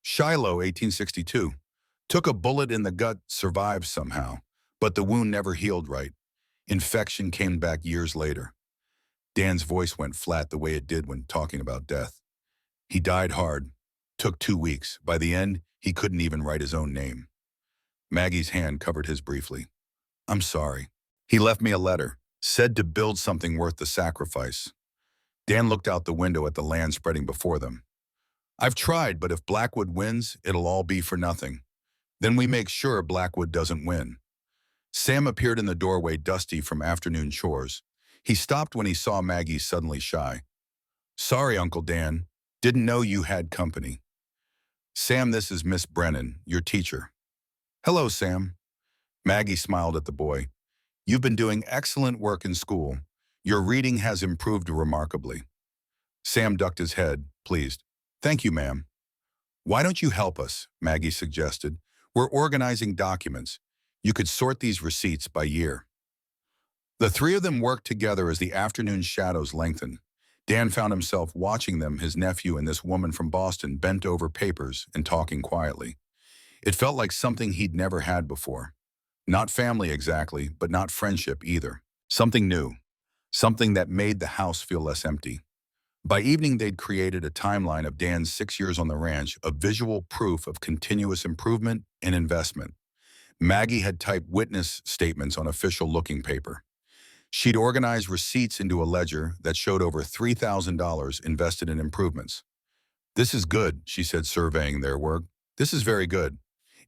"Shiloh, 1862. Took a bullet in the gut, survived somehow. But the wound never healed right. Infection came back years later." Dan's voice went flat the way it did when talking about death. "He died hard. Took 2 weeks. By the end, he couldn't even write his own name." Maggie's hand covered his briefly. "I'm sorry. He left me a letter. Said to build something worth the sacrifice." Dan looked out the window at the land spreading before them. "I've tried, but if Blackwood wins, it'll all be for nothing. Then we make sure Blackwood doesn't win." Sam appeared in the doorway, dusty from afternoon chores. He stopped when he saw Maggie, suddenly shy. "Sorry, Uncle Dan. Didn't know you had company." "Sam, this is Miss Brennan, your teacher." "Hello, Sam." Maggie smiled at the boy. "You've been doing excellent work in school. Your reading has improved remarkably." Sam ducked his head, pleased. "Thank you, ma'am." "Why don't you help us?" Maggie suggested. "We're organizing documents. You could sort these receipts by year." The three of them worked together as the afternoon shadows lengthened. Dan found himself watching them, his nephew and this woman from Boston, bent over papers and talking quietly. It felt like something he'd never had before. Not family exactly, but not friendship either. Something new. Something that made the house feel less empty. By evening, they'd created a timeline of Dan's 6 years on the ranch, a visual proof of continuous improvement and investment. Maggie had typed witness statements on official-looking paper. She'd organized receipts into a ledger that showed over $3,000 invested in improvements. "This is good," she said, surveying their work. "This is very good.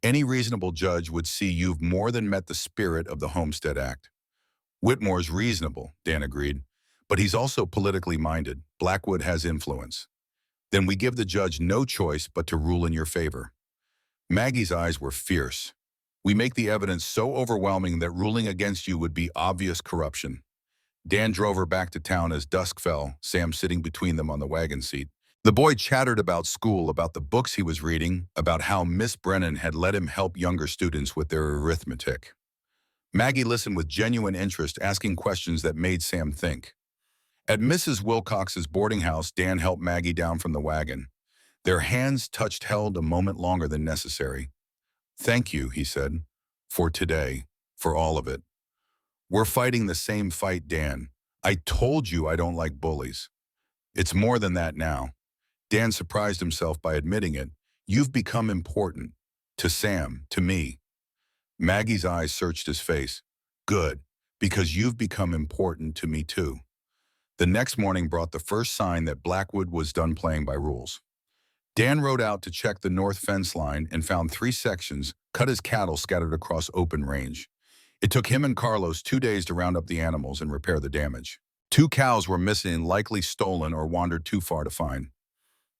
Any reasonable judge would see you've more than met the spirit of the Homestead Act." "Whitmore's reasonable," Dan agreed, "but he's also politically minded. Blackwood has influence." "Then we give the judge no choice but to rule in your favor." Maggie's eyes were fierce. "We make the evidence so overwhelming that ruling against you would be obvious corruption." Dan drove her back to town as dusk fell, Sam sitting between them on the wagon seat. The boy chattered about school, about the books he was reading, about how Miss Brennan had let him help younger students with their arithmetic. Maggie listened with genuine interest, asking questions that made Sam think. At Mrs. Wilcox's boarding house, Dan helped Maggie down from the wagon. Their hands touched, held a moment longer than necessary. "Thank you," he said, "for today, for all of it. We're fighting the same fight, Dan. I told you I don't like bullies. It's more than that now." Dan surprised himself by admitting it. "You've become important. To Sam, to me." Maggie's eyes searched his face. "Good, because you've become important to me too." The next morning brought the first sign that Blackwood was done playing by rules. Dan rode out to check the north fence line and found 3 sections, cut his cattle scattered across open range. It took him and Carlos 2 days to round up the animals and repair the damage. 2 cows were missing, likely stolen or wandered too far to find.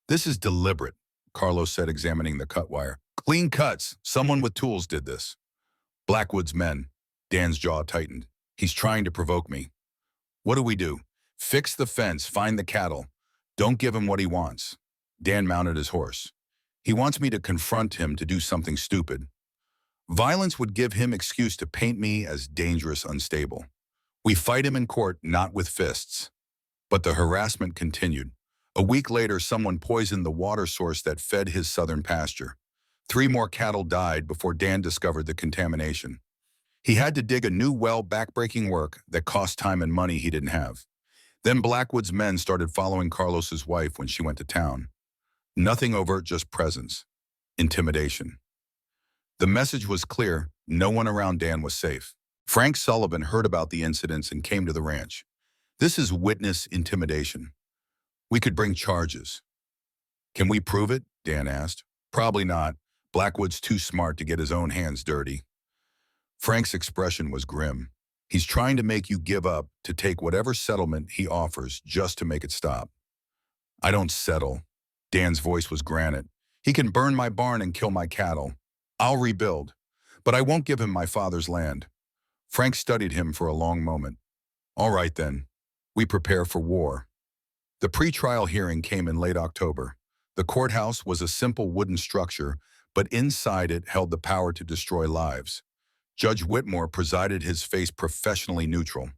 "This is deliberate," Carlos said, examining the cut wire. "Clean cuts. Someone with tools did this." "Blackwood's men." Dan's jaw tightened. "He's trying to provoke me." "What do we do?" "Fix the fence, find the cattle. Don't give him what he wants." Dan mounted his horse. "He wants me to confront him, to do something stupid. Violence would give him excuse to paint me as dangerous, unstable. We fight him in court, not with fists." But the harassment continued. A week later, someone poisoned the water source that fed his southern pasture. 3 more cattle died before Dan discovered the contamination. He had to dig a new well, backbreaking work that cost time and money he didn't have. Then Blackwood's men started following Carlos's wife when she went to town. Nothing overt, just presence. Intimidation. The message was clear: no one around Dan was safe. Frank Sullivan heard about the incidents and came to the ranch. "This is witness intimidation. We could bring charges." "Can we prove it?" Dan asked. "Probably not. Blackwood's too smart to get his own hands dirty." Frank's expression was grim. "He's trying to make you give up, to take whatever settlement he offers just to make it stop." "I don't settle." Dan's voice was granite. "He can burn my barn and kill my cattle. I'll rebuild. But I won't give him my father's land." Frank studied him for a long moment. "All right then. We prepare for war." The pre-trial hearing came in late October. The courthouse was a simple wooden structure, but inside it held the power to destroy lives. Judge Whitmore presided, his face professionally neutral.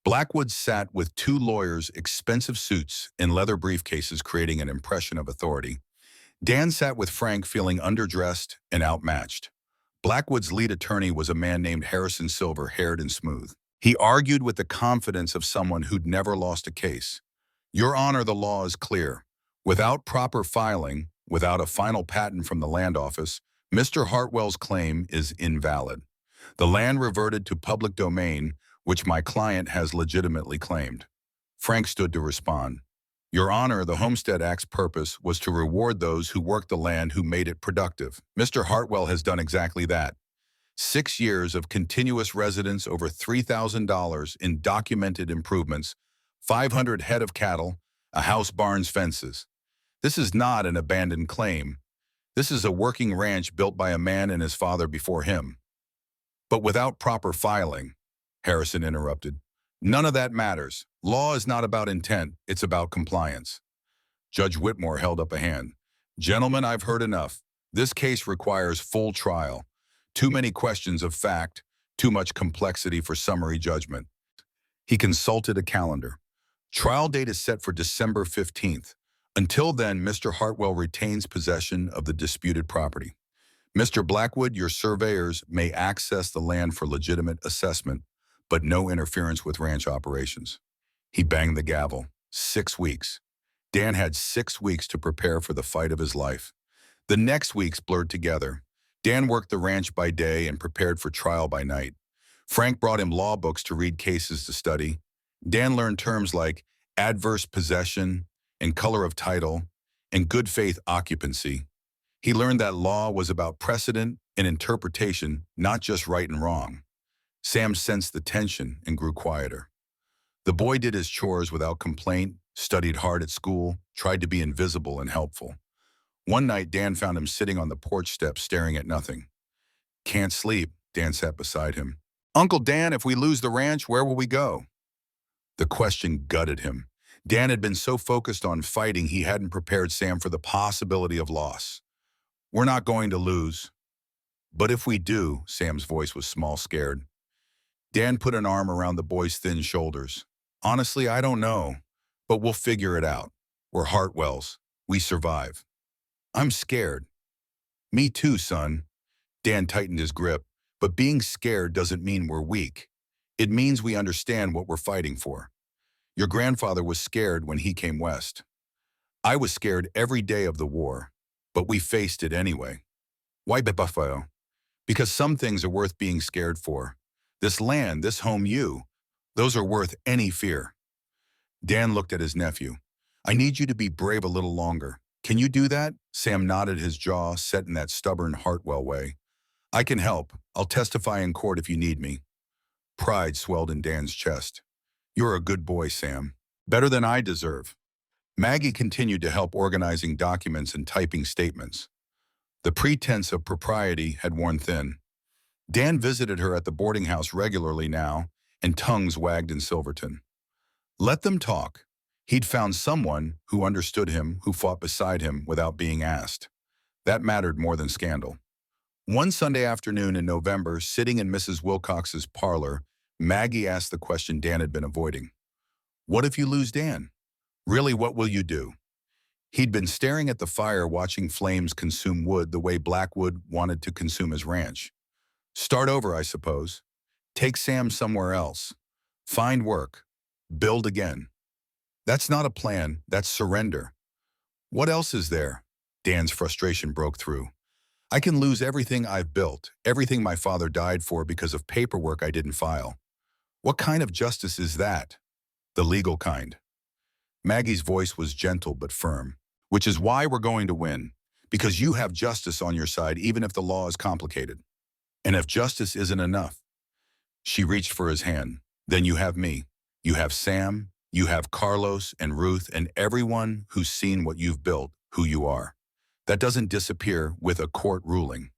Blackwood sat with 2 lawyers, expensive suits, and leather briefcases, creating an impression of authority. Dan sat with Frank, feeling underdressed and outmatched. Blackwood's lead attorney was a man named Harrison, silver-haired and smooth. He argued with the confidence of someone who'd never lost a case. "Your Honor, the law is clear. Without proper filing, without a final patent from the land office, Mr. Hartwell's claim is invalid. The land reverted to public domain, which my client has legitimately claimed." Frank stood to respond. "Your Honor, the Homestead Act's purpose was to reward those who worked the land, who made it productive. Mr. Hartwell has done exactly that. 6 years of continuous residence, over $3,000 in documented improvements, 500 head of cattle, a house, barns, fences. This is not an abandoned claim. This is a working ranch built by a man and his father before him." "But without proper filing," Harrison interrupted. "None of that matters. Law is not about intent, it's about compliance." Judge Whitmore held up a hand. "Gentlemen, I've heard enough. This case requires full trial. Too many questions of fact, too much complexity for summary judgment." He consulted a calendar. "Trial date is set for December 15th. Until then, Mr. Hartwell retains possession of the disputed property. Mr. Blackwood, your surveyors may access the land for legitimate assessment, but no interference with ranch operations." He banged the gavel. 6 weeks. Dan had 6 weeks to prepare for the fight of his life. The next weeks blurred together. Dan worked the ranch by day and prepared for trial by night. Frank brought him law books to read, cases to study. Dan learned terms like adverse possession and color of title and good faith occupancy. He learned that law was about precedent and interpretation, not just right and wrong. Sam sensed the tension and grew quieter. The boy did his chores without complaint, studied hard at school, tried to be invisible and helpful. One night, Dan found him sitting on the porch steps, staring at nothing. "Can't sleep," Dan sat beside him. "Uncle Dan, if we lose the ranch, where will we go?" The question gutted him. Dan had been so focused on fighting, he hadn't prepared Sam for the possibility of loss. "We're not going to lose." "But if we do," Sam's voice was small, scared. Dan put an arm around the boy's thin shoulders. "Honestly, I don't know, but we'll figure it out. We're Hartwells. We survive." "I'm scared." "Me too, son." Dan tightened his grip. "But being scared doesn't mean we're weak. It means we understand what we're fighting for. Your grandfather was scared when he came west. I was scared every day of the war, but we faced it anyway." "Why, Buffalo?" "Because some things are worth being scared for. This land, this home, you, those are worth any fear." Dan looked at his nephew. I need you to be brave a little longer. Can you do that? Sam nodded, his jaw set in that stubborn Hartwell way. I can help. I'll testify in court if you need me. Pride swelled in Dan's chest. You're a good boy, Sam. Better than I deserve. Maggie continued to help organizing documents and typing statements. The pretense of propriety had worn thin. Dan visited her at the boarding house regularly now, and tongues wagged in Silverton. Let them talk. He'd found someone who understood him, who fought beside him without being asked. That mattered more than scandal. One Sunday afternoon in November, sitting in Mrs. Wilcox's parlor, Maggie asked the question Dan had been avoiding. What if you lose Dan? Really, what will you do? He'd been staring at the fire, watching flames consume wood the way Blackwood wanted to consume his ranch. Start over, I suppose. Take Sam somewhere else. Find work. Build again. That's not a plan, that's surrender. What else is there? Dan's frustration broke through. I can lose everything I've built, everything my father died for because of paperwork I didn't file. What kind of justice is that? The legal kind. Maggie's voice was gentle but firm. Which is why we're going to win. Because you have justice on your side even if the law is complicated. And if justice isn't enough. She reached for his hand. Then you have me. You have Sam. You have Carlos and Ruth and everyone who's seen what you've built, who you are. That doesn't disappear with a court ruling.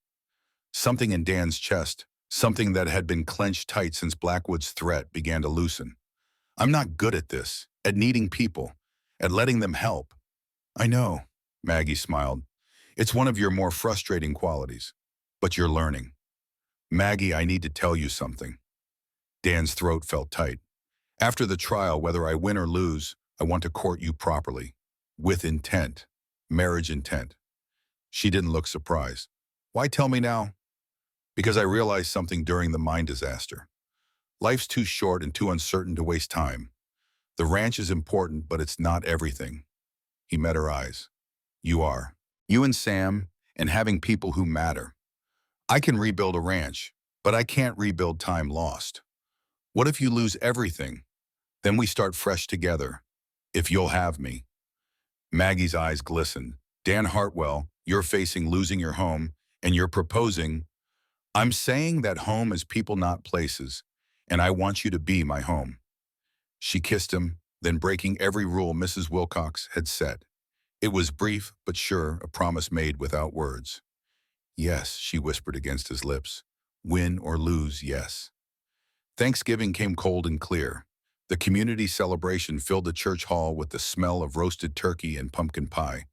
Something in Dan's chest, something that had been clenched tight since Blackwood's threat, began to loosen. I'm not good at this, at needing people, at letting them help. I know, Maggie smiled. It's one of your more frustrating qualities. But you're learning. Maggie, I need to tell you something. Dan's throat felt tight. After the trial, whether I win or lose, I want to court you properly. With intent. Marriage intent. She didn't look surprised. Why tell me now? Because I realized something during the mine disaster. Life's too short and too uncertain to waste time. The ranch is important, but it's not everything. He met her eyes. You are. You and Sam, and having people who matter. I can rebuild a ranch, but I can't rebuild time lost. What if you lose everything? Then we start fresh together, if you'll have me. Maggie's eyes glistened. Dan Hartwell, you're facing losing your home, and you're proposing. I'm saying that home is people, not places, and I want you to be my home. She kissed him, then breaking every rule Mrs. Wilcox had set. It was brief, but sure, a promise made without words. Yes, she whispered against his lips. Win or lose, yes. Thanksgiving came cold and clear. The community celebration filled the church hall with the smell of roasted turkey and pumpkin pie.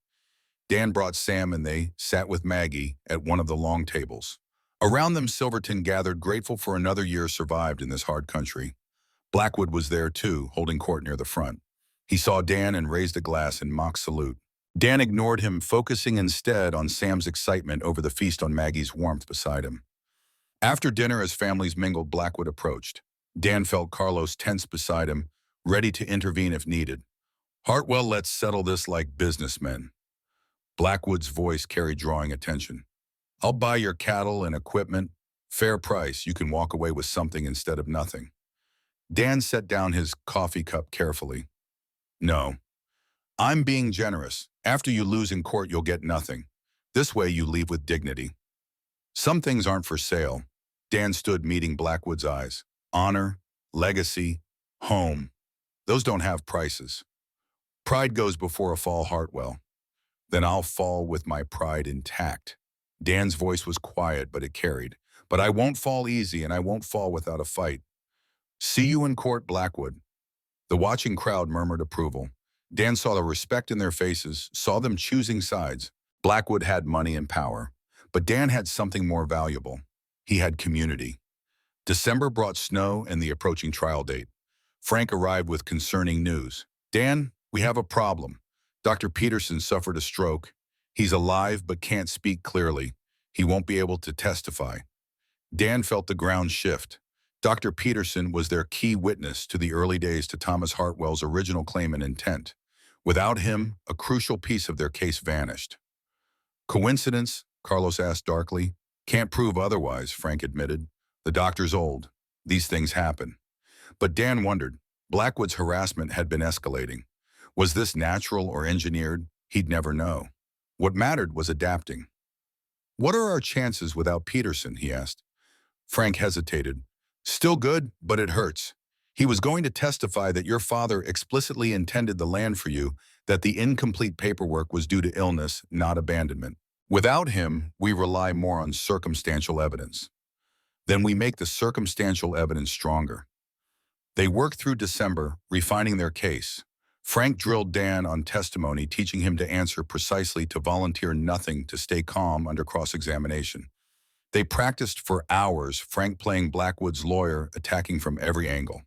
Dan brought Sam and they sat with Maggie at one of the long tables. Around them, Silverton gathered, grateful for another year survived in this hard country. Blackwood was there too, holding court near the front. He saw Dan and raised a glass in mock salute. Dan ignored him, focusing instead on Sam's excitement over the feast, on Maggie's warmth beside him. After dinner, as families mingled, Blackwood approached. Dan felt Carlos tense beside him, ready to intervene if needed. Hartwell, let's settle this like businessmen. Blackwood's voice carried drawing attention. I'll buy your cattle and equipment. Fair price, you can walk away with something instead of nothing. Dan set down his coffee cup carefully. No. I'm being generous. After you lose in court, you'll get nothing. This way you leave with dignity. Some things aren't for sale. Dan stood, meeting Blackwood's eyes. Honor, legacy, home. Those don't have prices. Pride goes before a fall, Hartwell. Then I'll fall with my pride intact. Dan's voice was quiet, but it carried. But I won't fall easy, and I won't fall without a fight. See you in court, Blackwood. The watching crowd murmured approval. Dan saw the respect in their faces, saw them choosing sides. Blackwood had money and power, but Dan had something more valuable. He had community. December brought snow and the approaching trial date. Frank arrived with concerning news. Dan, we have a problem. Dr. Peterson suffered a stroke. He's alive but can't speak clearly. He won't be able to testify. Dan felt the ground shift. Dr. Peterson was their key witness to the early days to Thomas Hartwell's original claim and intent. Without him, a crucial piece of their case vanished. Coincidence? Carlos asked darkly. Can't prove otherwise, Frank admitted. The doctor's old. These things happen. But Dan wondered, Blackwood's harassment had been escalating. Was this natural or engineered? He'd never know. What mattered was adapting. "What are our chances without Peterson?" he asked. Frank hesitated. "Still good, but it hurts. He was going to testify that your father explicitly intended the land for you, that the incomplete paperwork was due to illness, not abandonment. Without him, we rely more on circumstantial evidence. Then we make the circumstantial evidence stronger." They worked through December, refining their case. Frank drilled Dan on testimony, teaching him to answer precisely, to volunteer nothing, to stay calm under cross-examination. They practiced for hours, Frank playing Blackwood's lawyer, attacking from every angle.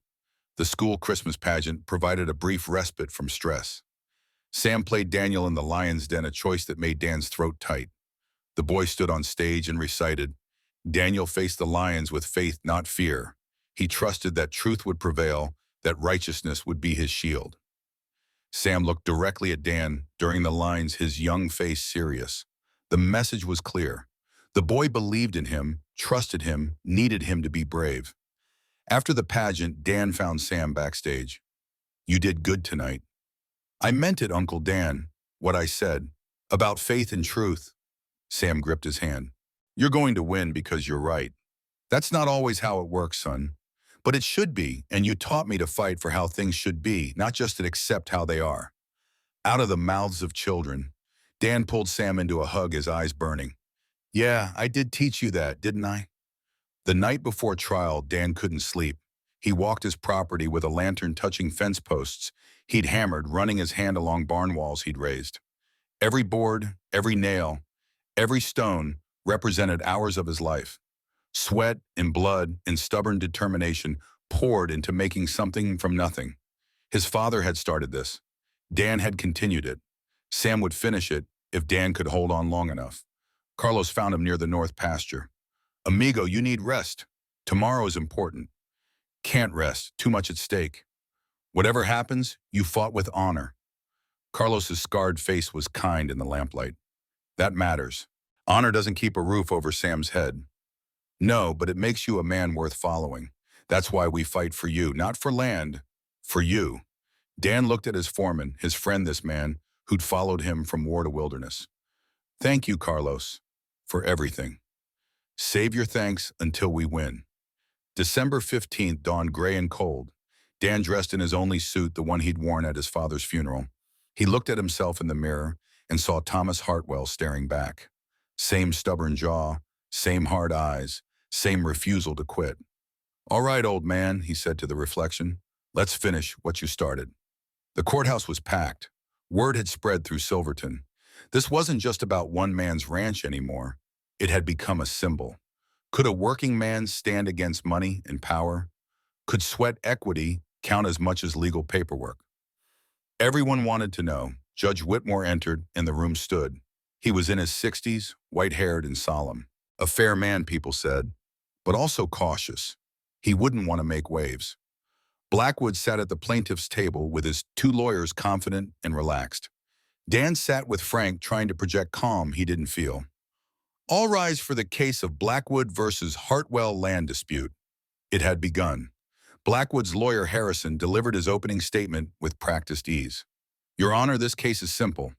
The school Christmas pageant provided a brief respite from stress. Sam played Daniel in the lion's den, a choice that made Dan's throat tight. The boy stood on stage and recited. Daniel faced the lions with faith, not fear. He trusted that truth would prevail, that righteousness would be his shield. Sam looked directly at Dan during the lines, his young face serious. The message was clear. The boy believed in him, trusted him, needed him to be brave. After the pageant, Dan found Sam backstage. "You did good tonight." "I meant it, Uncle Dan, what I said. About faith and truth." Sam gripped his hand. "You're going to win because you're right. That's not always how it works, son. But it should be, and you taught me to fight for how things should be, not just to accept how they are." Out of the mouths of children, Dan pulled Sam into a hug, his eyes burning. "Yeah, I did teach you that, didn't I?" The night before trial, Dan couldn't sleep. He walked his property with a lantern touching fence posts he'd hammered, running his hand along barn walls he'd raised. Every board, every nail, every stone represented hours of his life. Sweat and blood and stubborn determination poured into making something from nothing. His father had started this. Dan had continued it. Sam would finish it if Dan could hold on long enough. Carlos found him near the north pasture. "Amigo, you need rest. Tomorrow is important." "Can't rest, too much at stake." "Whatever happens, you fought with honor." Carlos's scarred face was kind in the lamplight. "That matters. Honor doesn't keep a roof over Sam's head." "No, but it makes you a man worth following. That's why we fight for you, not for land, for you." Dan looked at his foreman, his friend, this man who'd followed him from war to wilderness. "Thank you, Carlos, for everything. Save your thanks until we win." December 15th dawned gray and cold. Dan dressed in his only suit, the one he'd worn at his father's funeral. He looked at himself in the mirror and saw Thomas Hartwell staring back. Same stubborn jaw, same hard eyes, same refusal to quit. "All right, old man," he said to the reflection. "Let's finish what you started." The courthouse was packed. Word had spread through Silverton. This wasn't just about one man's ranch anymore. It had become a symbol. Could a working man stand against money and power? Could sweat equity count as much as legal paperwork? Everyone wanted to know. Judge Whitmore entered, and the room stood. He was in his 60s, white-haired and solemn. A fair man, people said, but also cautious. He wouldn't want to make waves. Blackwood sat at the plaintiff's table with his two lawyers, confident and relaxed. Dan sat with Frank, trying to project calm he didn't feel. "All rise for the case of Blackwood versus Hartwell land dispute." It had begun. Blackwood's lawyer, Harrison, delivered his opening statement with practiced ease. "Your Honor, this case is simple.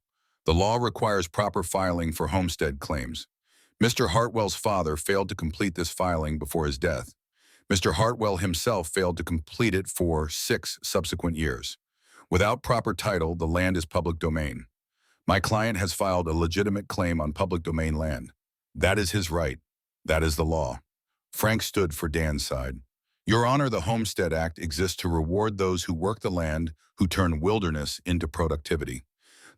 The law requires proper filing for homestead claims. Mr. Hartwell's father failed to complete this filing before his death. Mr. Hartwell himself failed to complete it for 6 subsequent years. Without proper title, the land is public domain. My client has filed a legitimate claim on public domain land. That is his right. That is the law." Frank stood for Dan's side. "Your Honor, the Homestead Act exists to reward those who work the land, who turn wilderness into productivity.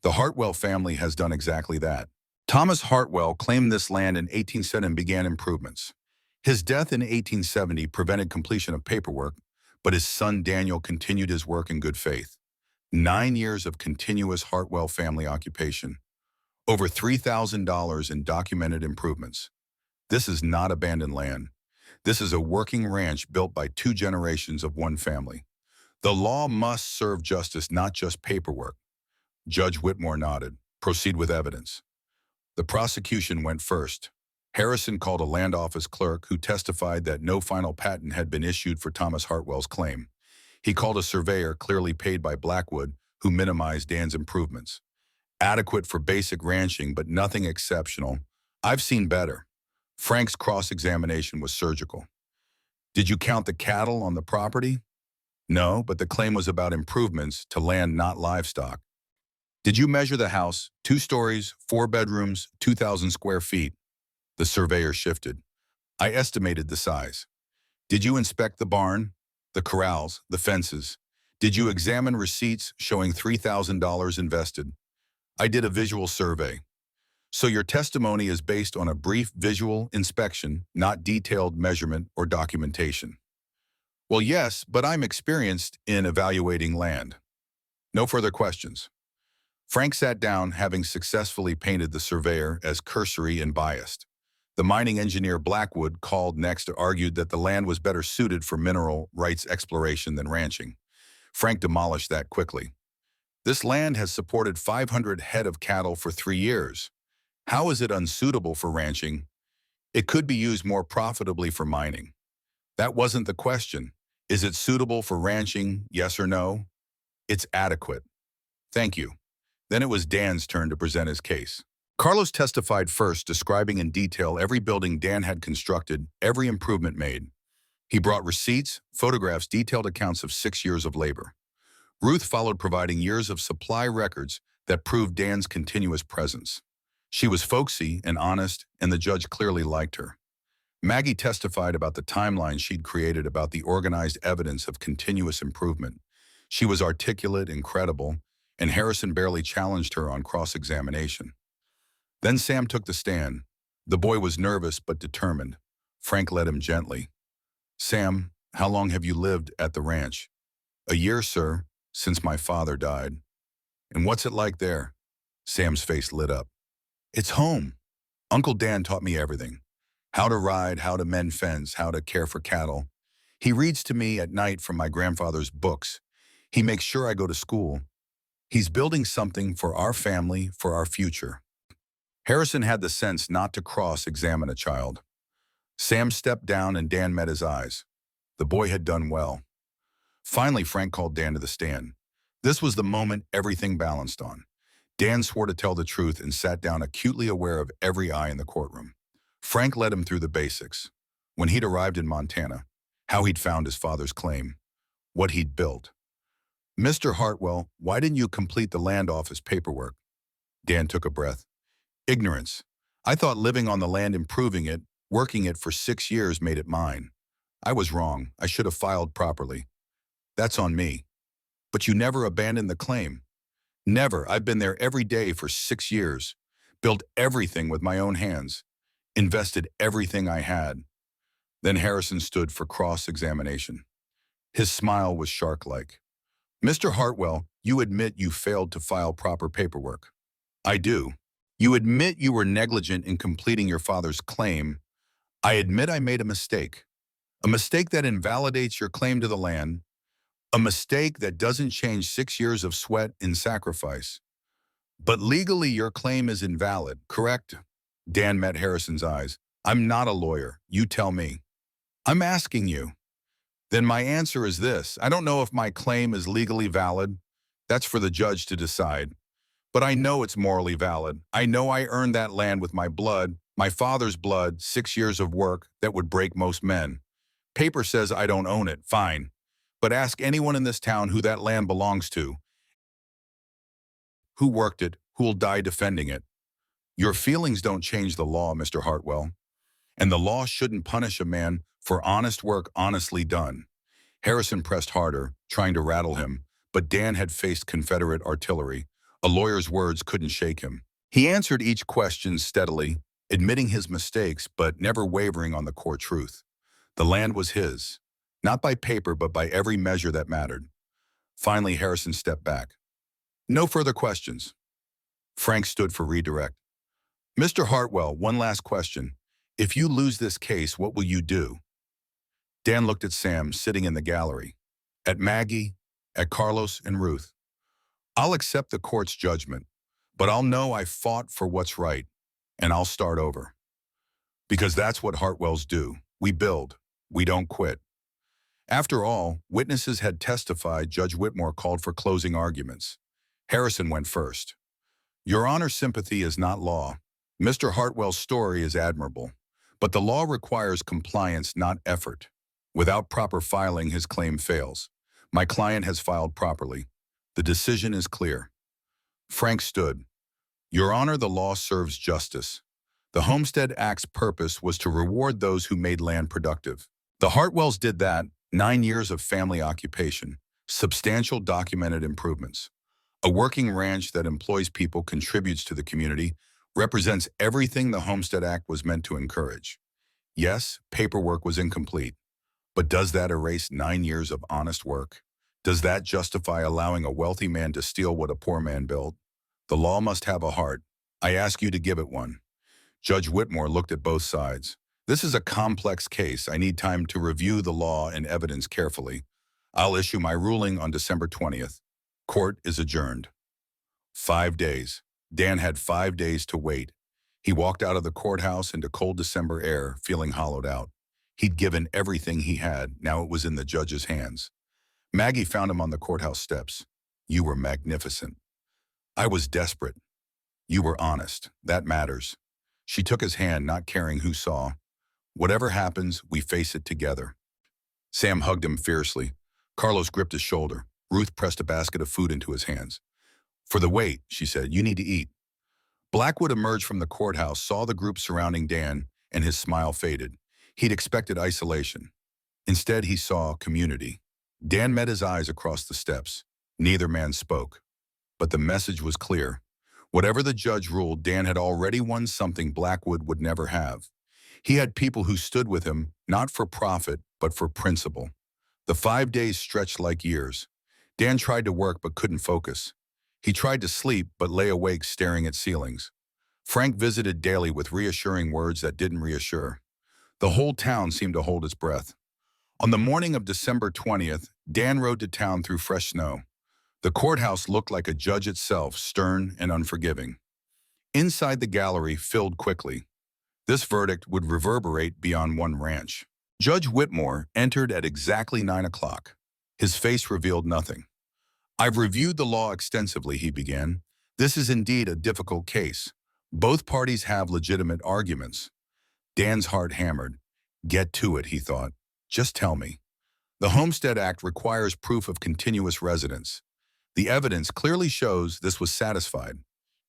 The Hartwell family has done exactly that. Thomas Hartwell claimed this land in 1870 and began improvements. His death in 1870 prevented completion of paperwork, but his son Daniel continued his work in good faith. 9 years of continuous Hartwell family occupation. Over $3,000 in documented improvements. This is not abandoned land. This is a working ranch built by 2 generations of one family. The law must serve justice, not just paperwork." Judge Whitmore nodded. "Proceed with evidence." The prosecution went first. Harrison called a land office clerk who testified that no final patent had been issued for Thomas Hartwell's claim. He called a surveyor clearly paid by Blackwood who minimized Dan's improvements. Adequate for basic ranching, but nothing exceptional. I've seen better. Frank's cross-examination was surgical. Did you count the cattle on the property? No, but the claim was about improvements to land, not livestock. Did you measure the house? 2 stories, 4 bedrooms, 2,000 square feet. The surveyor shifted. I estimated the size. Did you inspect the barn, the corrals, the fences? Did you examine receipts showing $3,000 invested? I did a visual survey. So your testimony is based on a brief visual inspection, not detailed measurement or documentation. Well, yes, but I'm experienced in evaluating land. No further questions. Frank sat down, having successfully painted the surveyor as cursory and biased. The mining engineer Blackwood called next argued that the land was better suited for mineral rights exploration than ranching. Frank demolished that quickly. This land has supported 500 head of cattle for 3 years. How is it unsuitable for ranching? It could be used more profitably for mining. That wasn't the question. Is it suitable for ranching, yes or no? It's adequate. Thank you. Then it was Dan's turn to present his case. Carlos testified first, describing in detail every building Dan had constructed, every improvement made. He brought receipts, photographs, detailed accounts of 6 years of labor. Ruth followed, providing years of supply records that proved Dan's continuous presence. She was folksy and honest, and the judge clearly liked her. Maggie testified about the timeline she'd created, about the organized evidence of continuous improvement. She was articulate and credible, and Harrison barely challenged her on cross-examination. Then Sam took the stand. The boy was nervous but determined. Frank led him gently. Sam, how long have you lived at the ranch? A year, sir, since my father died. And what's it like there? Sam's face lit up. It's home. Uncle Dan taught me everything. How to ride, how to mend fence, how to care for cattle. He reads to me at night from my grandfather's books. He makes sure I go to school. He's building something for our family, for our future. Harrison had the sense not to cross-examine a child. Sam stepped down and Dan met his eyes. The boy had done well. Finally, Frank called Dan to the stand. This was the moment everything balanced on. Dan swore to tell the truth and sat down, acutely aware of every eye in the courtroom. Frank led him through the basics. When he'd arrived in Montana, how he'd found his father's claim, what he'd built. Mr. Hartwell, why didn't you complete the land office paperwork? Dan took a breath. Ignorance. I thought living on the land, improving it, working it for 6 years made it mine. I was wrong. I should have filed properly. That's on me. But you never abandoned the claim. Never. I've been there every day for 6 years. Built everything with my own hands. Invested everything I had. Then Harrison stood for cross-examination. His smile was shark-like. Mr. Hartwell, you admit you failed to file proper paperwork. I do. You admit you were negligent in completing your father's claim. I admit I made a mistake. A mistake that invalidates your claim to the land. A mistake that doesn't change 6 years of sweat and sacrifice. But legally, your claim is invalid, correct? Dan met Harrison's eyes. I'm not a lawyer. You tell me. I'm asking you. Then my answer is this. I don't know if my claim is legally valid. That's for the judge to decide. But I know it's morally valid. I know I earned that land with my blood, my father's blood, 6 years of work that would break most men. Paper says I don't own it, fine. But ask anyone in this town who that land belongs to, who worked it, who'll die defending it. Your feelings don't change the law, Mr. Hartwell. And the law shouldn't punish a man for honest work honestly done. Harrison pressed harder, trying to rattle him, but Dan had faced Confederate artillery. A lawyer's words couldn't shake him. He answered each question steadily, admitting his mistakes but never wavering on the core truth. The land was his, not by paper but by every measure that mattered. Finally, Harrison stepped back. No further questions. Frank stood for redirect. Mr. Hartwell, one last question. If you lose this case, what will you do? Dan looked at Sam, sitting in the gallery, at Maggie, at Carlos and Ruth. I'll accept the court's judgment, but I'll know I fought for what's right, and I'll start over. Because that's what Hartwells do. We build. We don't quit. After all, witnesses had testified. Judge Whitmore called for closing arguments. Harrison went first. Your Honor's sympathy is not law. Mr. Hartwell's story is admirable, but the law requires compliance, not effort. Without proper filing, his claim fails. My client has filed properly. The decision is clear. Frank stood. Your Honor, the law serves justice. The Homestead Act's purpose was to reward those who made land productive. The Hartwells did that. 9 years of family occupation, substantial documented improvements. A working ranch that employs people, contributes to the community, represents everything the Homestead Act was meant to encourage. Yes, paperwork was incomplete, but does that erase 9 years of honest work? Does that justify allowing a wealthy man to steal what a poor man built? The law must have a heart. I ask you to give it one. Judge Whitmore looked at both sides. This is a complex case. I need time to review the law and evidence carefully. I'll issue my ruling on December 20th. Court is adjourned. 5 days. Dan had 5 days to wait. He walked out of the courthouse into cold December air, feeling hollowed out. He'd given everything he had. Now it was in the judge's hands. Maggie found him on the courthouse steps. You were magnificent. I was desperate. You were honest. That matters. She took his hand, not caring who saw. Whatever happens, we face it together. Sam hugged him fiercely. Carlos gripped his shoulder. Ruth pressed a basket of food into his hands. For the wait, she said, you need to eat. Blackwood emerged from the courthouse, saw the group surrounding Dan, and his smile faded. He'd expected isolation. Instead, he saw community. Dan met his eyes across the steps. Neither man spoke. But the message was clear. Whatever the judge ruled, Dan had already won something Blackwood would never have. He had people who stood with him, not for profit, but for principle. The 5 days stretched like years. Dan tried to work but couldn't focus. He tried to sleep but lay awake staring at ceilings. Frank visited daily with reassuring words that didn't reassure. The whole town seemed to hold its breath. On the morning of December 20th, Dan rode to town through fresh snow. The courthouse looked like a judge itself, stern and unforgiving. Inside the gallery filled quickly. This verdict would reverberate beyond one ranch. Judge Whitmore entered at exactly 9 o'clock. His face revealed nothing. I've reviewed the law extensively, he began. This is indeed a difficult case. Both parties have legitimate arguments. Dan's heart hammered. Get to it, he thought. Just tell me. The Homestead Act requires proof of continuous residence. The evidence clearly shows this was satisfied.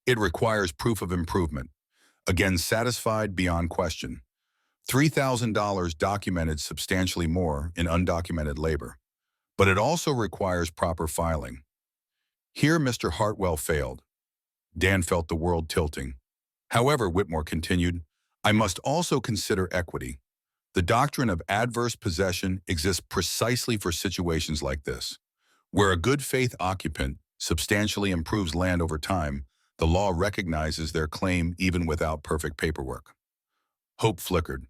It requires proof of improvement. Again, satisfied beyond question. $3,000 documented substantially more in undocumented labor. But it also requires proper filing. Here, Mr. Hartwell failed. Dan felt the world tilting. However, Whitmore continued, I must also consider equity. The doctrine of adverse possession exists precisely for situations like this, where a good faith occupant substantially improves land over time. The law recognizes their claim even without perfect paperwork. Hope flickered.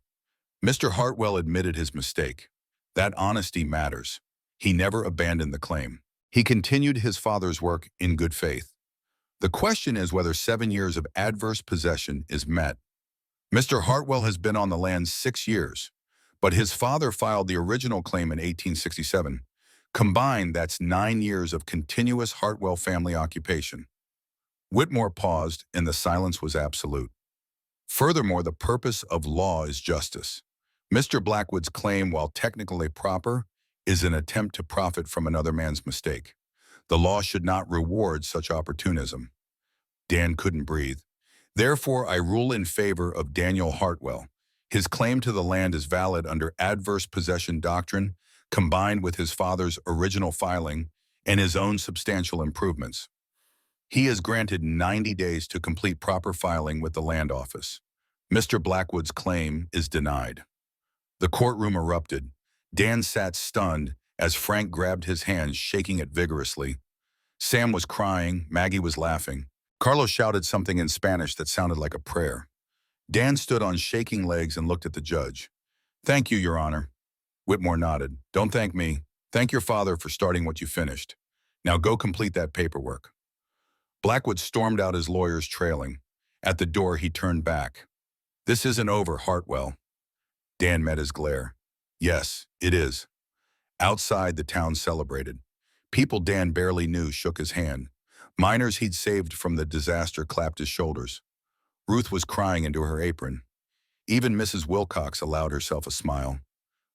Mr. Hartwell admitted his mistake. That honesty matters. He never abandoned the claim. He continued his father's work in good faith. The question is whether 7 years of adverse possession is met. Mr. Hartwell has been on the land 6 years, but his father filed the original claim in 1867. Combined, that's 9 years of continuous Hartwell family occupation. Whitmore paused, and the silence was absolute. Furthermore, the purpose of law is justice. Mr. Blackwood's claim, while technically proper, is an attempt to profit from another man's mistake. The law should not reward such opportunism. Dan couldn't breathe. Therefore, I rule in favor of Daniel Hartwell. His claim to the land is valid under adverse possession doctrine, combined with his father's original filing and his own substantial improvements. He is granted 90 days to complete proper filing with the land office. Mr. Blackwood's claim is denied. The courtroom erupted. Dan sat stunned as Frank grabbed his hand, shaking it vigorously. Sam was crying, Maggie was laughing. Carlos shouted something in Spanish that sounded like a prayer. Dan stood on shaking legs and looked at the judge. Thank you, Your Honor. Whitmore nodded. Don't thank me. Thank your father for starting what you finished. Now go complete that paperwork. Blackwood stormed out, his lawyers trailing. At the door, he turned back. This isn't over, Hartwell. Dan met his glare. Yes, it is. Outside, the town celebrated. People Dan barely knew shook his hand. Miners he'd saved from the disaster clapped his shoulders. Ruth was crying into her apron. Even Mrs. Wilcox allowed herself a smile.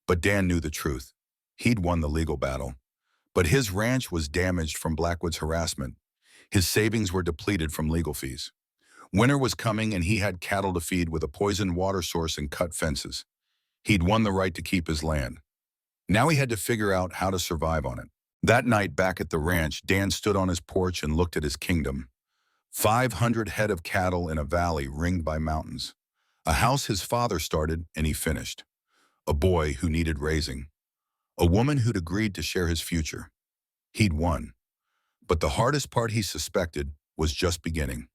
But Dan knew the truth. He'd won the legal battle. But his ranch was damaged from Blackwood's harassment. His savings were depleted from legal fees. Winter was coming and he had cattle to feed with a poisoned water source and cut fences. He'd won the right to keep his land. Now he had to figure out how to survive on it. That night back at the ranch, Dan stood on his porch and looked at his kingdom. 500 head of cattle in a valley ringed by mountains. A house his father started and he finished. A boy who needed raising. A woman who'd agreed to share his future. He'd won. But the hardest part he suspected was just beginning.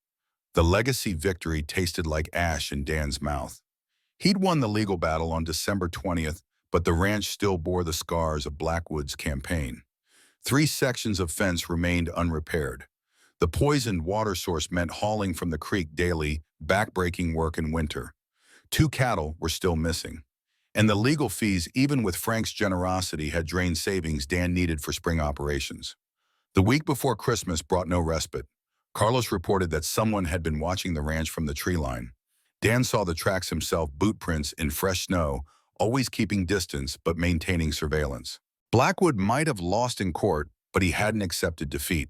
The legacy victory tasted like ash in Dan's mouth. He'd won the legal battle on December 20th, but the ranch still bore the scars of Blackwood's campaign. 3 sections of fence remained unrepaired. The poisoned water source meant hauling from the creek daily, backbreaking work in winter. 2 cattle were still missing. And the legal fees, even with Frank's generosity, had drained savings Dan needed for spring operations. The week before Christmas brought no respite. Carlos reported that someone had been watching the ranch from the tree line. Dan saw the tracks himself, boot prints in fresh snow, always keeping distance but maintaining surveillance. Blackwood might have lost in court, but he hadn't accepted defeat.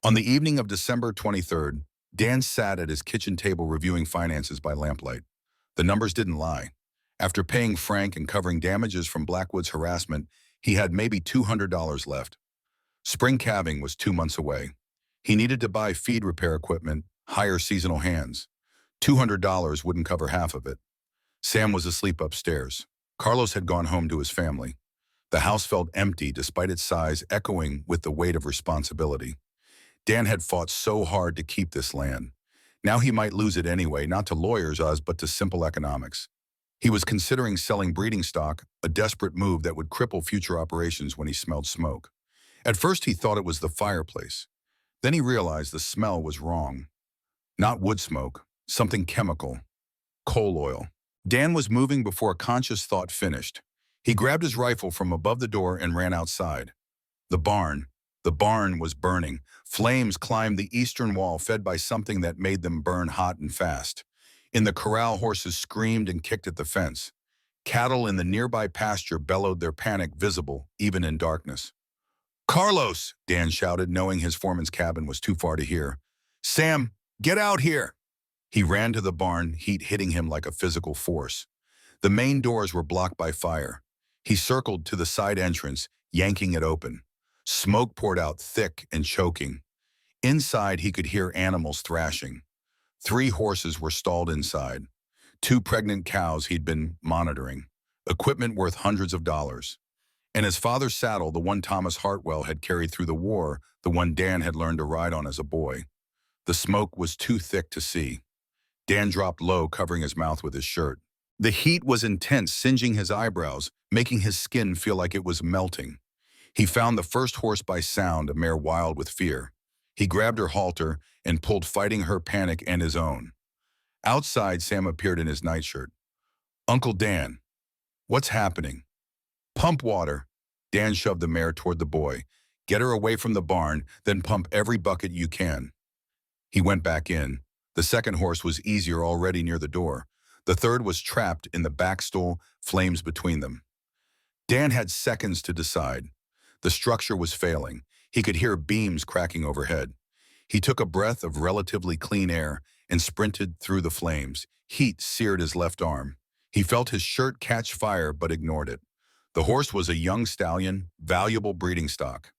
On the evening of December 23rd, Dan sat at his kitchen table reviewing finances by lamplight. The numbers didn't lie. After paying Frank and covering damages from Blackwood's harassment, he had maybe $200 left. Spring calving was 2 months away. He needed to buy feed repair equipment, hire seasonal hands. $200 wouldn't cover half of it. Sam was asleep upstairs. Carlos had gone home to his family. The house felt empty despite its size, echoing with the weight of responsibility. Dan had fought so hard to keep this land. Now he might lose it anyway, not to lawyers' but to simple economics. He was considering selling breeding stock, a desperate move that would cripple future operations when he smelled smoke. At first he thought it was the fireplace. Then he realized the smell was wrong. Not wood smoke, something chemical. Coal oil. Dan was moving before a conscious thought finished. He grabbed his rifle from above the door and ran outside. The barn was burning. Flames climbed the eastern wall, fed by something that made them burn hot and fast. In the corral, horses screamed and kicked at the fence. Cattle in the nearby pasture bellowed their panic, visible even in darkness. "Carlos!" Dan shouted, knowing his foreman's cabin was too far to hear. "Sam, get out here!" He ran to the barn, heat hitting him like a physical force. The main doors were blocked by fire. He circled to the side entrance, yanking it open. Smoke poured out thick and choking. Inside, he could hear animals thrashing. 3 horses were stalled inside. 2 pregnant cows he'd been monitoring. Equipment worth hundreds of dollars. And his father's saddle, the one Thomas Hartwell had carried through the war, the one Dan had learned to ride on as a boy. The smoke was too thick to see. Dan dropped low, covering his mouth with his shirt. The heat was intense, singeing his eyebrows, making his skin feel like it was melting. He found the first horse by sound, a mare wild with fear. He grabbed her halter and pulled, fighting her panic and his own. Outside, Sam appeared in his nightshirt. "Uncle Dan, what's happening?" "Pump water." Dan shoved the mare toward the boy. "Get her away from the barn, then pump every bucket you can." He went back in. The second horse was easier, already near the door. The third was trapped in the back stall, flames between them. Dan had seconds to decide. The structure was failing. He could hear beams cracking overhead. He took a breath of relatively clean air and sprinted through the flames. Heat seared his left arm. He felt his shirt catch fire but ignored it. The horse was a young stallion, valuable breeding stock.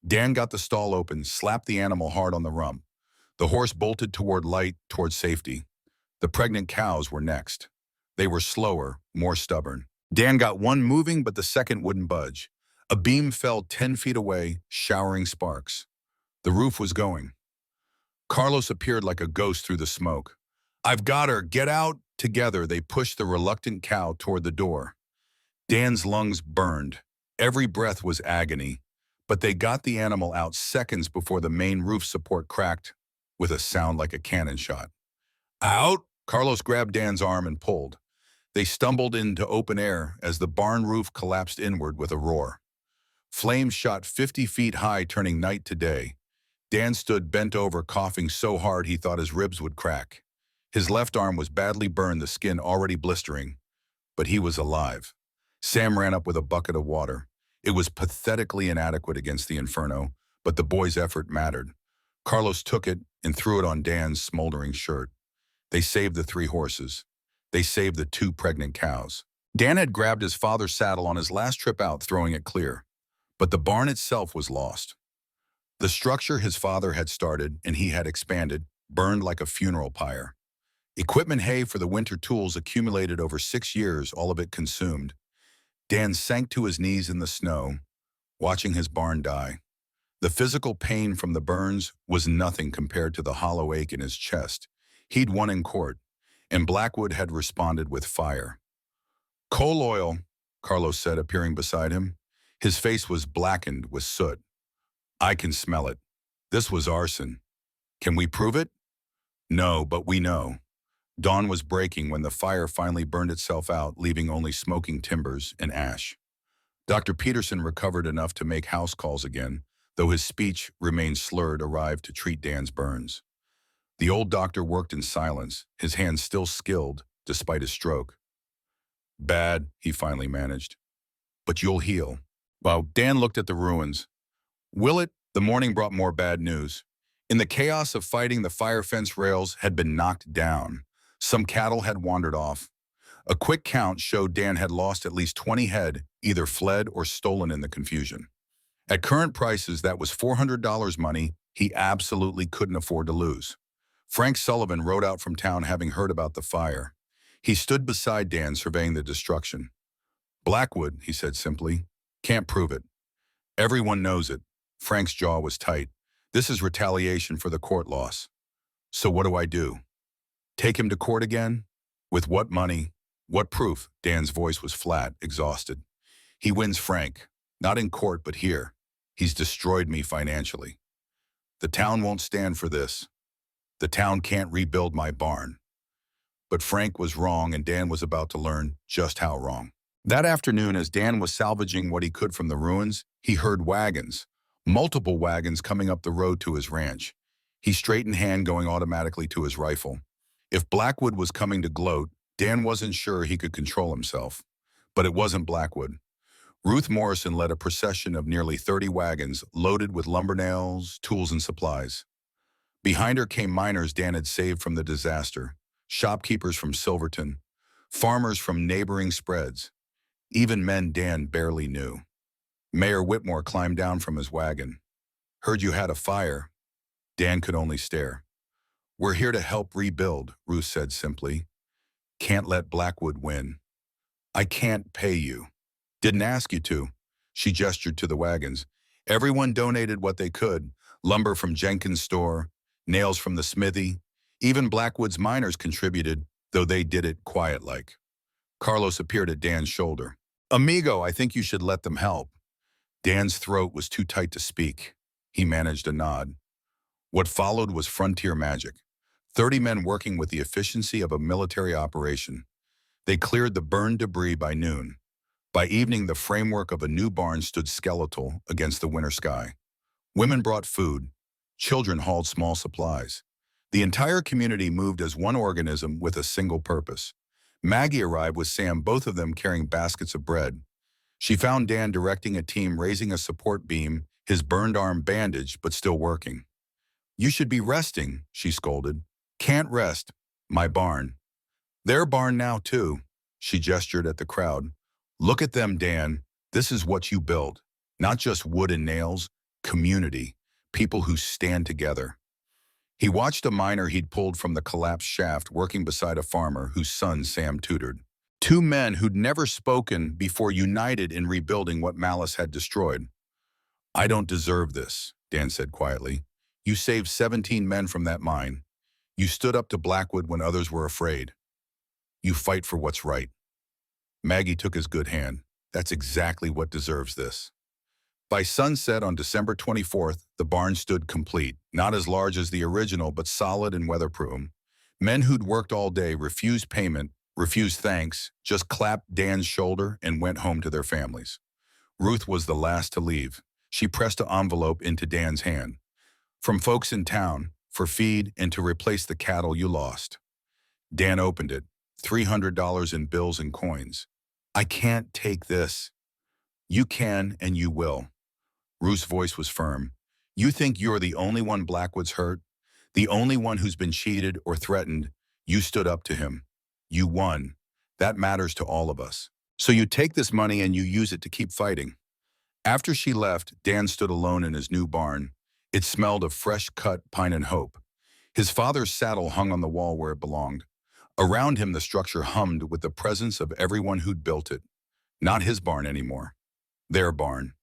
Dan got the stall open, slapped the animal hard on the rump. The horse bolted toward light, toward safety. The pregnant cows were next. They were slower, more stubborn. Dan got one moving, but the second wouldn't budge. A beam fell 10 feet away, showering sparks. The roof was going. Carlos appeared like a ghost through the smoke. "I've got her, get out!" Together, they pushed the reluctant cow toward the door. Dan's lungs burned. Every breath was agony. But they got the animal out seconds before the main roof support cracked with a sound like a cannon shot. "Out!" Carlos grabbed Dan's arm and pulled. They stumbled into open air as the barn roof collapsed inward with a roar. Flames shot 50 feet high, turning night to day. Dan stood bent over, coughing so hard he thought his ribs would crack. His left arm was badly burned, the skin already blistering, but he was alive. Sam ran up with a bucket of water. It was pathetically inadequate against the inferno, but the boy's effort mattered. Carlos took it and threw it on Dan's smoldering shirt. They saved the 3 horses. They saved the 2 pregnant cows. Dan had grabbed his father's saddle on his last trip out, throwing it clear. But the barn itself was lost. The structure his father had started and he had expanded, burned like a funeral pyre. Equipment, hay for the winter tools accumulated over 6 years, all of it consumed. Dan sank to his knees in the snow, watching his barn die. The physical pain from the burns was nothing compared to the hollow ache in his chest. He'd won in court, and Blackwood had responded with fire. "Coal oil," Carlos said, appearing beside him. His face was blackened with soot. "I can smell it. This was arson. Can we prove it?" "No, but we know." Dawn was breaking when the fire finally burned itself out, leaving only smoking timbers and ash. Dr. Peterson recovered enough to make house calls again, though his speech remained slurred, arrived to treat Dan's burns. The old doctor worked in silence, his hands still skilled despite his stroke. "Bad," he finally managed. "But you'll heal." While Dan looked at the ruins. "Will it?" The morning brought more bad news. In the chaos of fighting, the fire fence rails had been knocked down. Some cattle had wandered off. A quick count showed Dan had lost at least 20 head, either fled or stolen in the confusion. At current prices, that was $400 money he absolutely couldn't afford to lose. Frank Sullivan rode out from town, having heard about the fire. He stood beside Dan, surveying the destruction. "Blackwood," he said simply. "Can't prove it. Everyone knows it." Frank's jaw was tight. "This is retaliation for the court loss." "So what do I do? Take him to court again? With what money? What proof?" Dan's voice was flat, exhausted. "He wins, Frank. Not in court, but here. He's destroyed me financially. The town won't stand for this. The town can't rebuild my barn." But Frank was wrong, and Dan was about to learn just how wrong. That afternoon, as Dan was salvaging what he could from the ruins, he heard wagons, multiple wagons coming up the road to his ranch. He straightened, hand going automatically to his rifle. If Blackwood was coming to gloat, Dan wasn't sure he could control himself. But it wasn't Blackwood. Ruth Morrison led a procession of nearly 30 wagons loaded with lumber, nails, tools, and supplies. Behind her came miners Dan had saved from the disaster, shopkeepers from Silverton, farmers from neighboring spreads, even men Dan barely knew. Mayor Whitmore climbed down from his wagon. "Heard you had a fire." Dan could only stare. "We're here to help rebuild," Ruth said simply. "Can't let Blackwood win." "I can't pay you." "Didn't ask you to." She gestured to the wagons. Everyone donated what they could, lumber from Jenkins' store, nails from the smithy. Even Blackwood's miners contributed, though they did it quiet-like. Carlos appeared at Dan's shoulder. "Amigo, I think you should let them help." Dan's throat was too tight to speak. He managed a nod. What followed was frontier magic. 30 men working with the efficiency of a military operation. They cleared the burned debris by noon. By evening, the framework of a new barn stood skeletal against the winter sky. Women brought food. Children hauled small supplies. The entire community moved as one organism with a single purpose. Maggie arrived with Sam, both of them carrying baskets of bread. She found Dan directing a team raising a support beam, his burned arm bandaged but still working. "You should be resting," she scolded. "Can't rest. My barn." "Their barn now, too." She gestured at the crowd. "Look at them, Dan. This is what you build. Not just wood and nails, community, people who stand together." He watched a miner he'd pulled from the collapsed shaft working beside a farmer whose son Sam tutored. 2 men who'd never spoken before, united in rebuilding what malice had destroyed. "I don't deserve this," Dan said quietly. "You saved 17 men from that mine. You stood up to Blackwood when others were afraid. You fight for what's right." Maggie took his good hand. "That's exactly what deserves this." By sunset on December 24th, the barn stood complete, not as large as the original, but solid and weatherproof. Men who'd worked all day refused payment, refused thanks, just clapped Dan's shoulder and went home to their families. Ruth was the last to leave. She pressed an envelope into Dan's hand. From folks in town, for feed and to replace the cattle you lost. Dan opened it, $300 in bills and coins. I can't take this. You can and you will. Ruth's voice was firm. You think you're the only one Blackwood's hurt? The only one who's been cheated or threatened? You stood up to him. You won. That matters to all of us. So you take this money and you use it to keep fighting. After she left, Dan stood alone in his new barn. It smelled of fresh-cut pine and hope. His father's saddle hung on the wall where it belonged. Around him, the structure hummed with the presence of everyone who'd built it. Not his barn anymore. Their barn.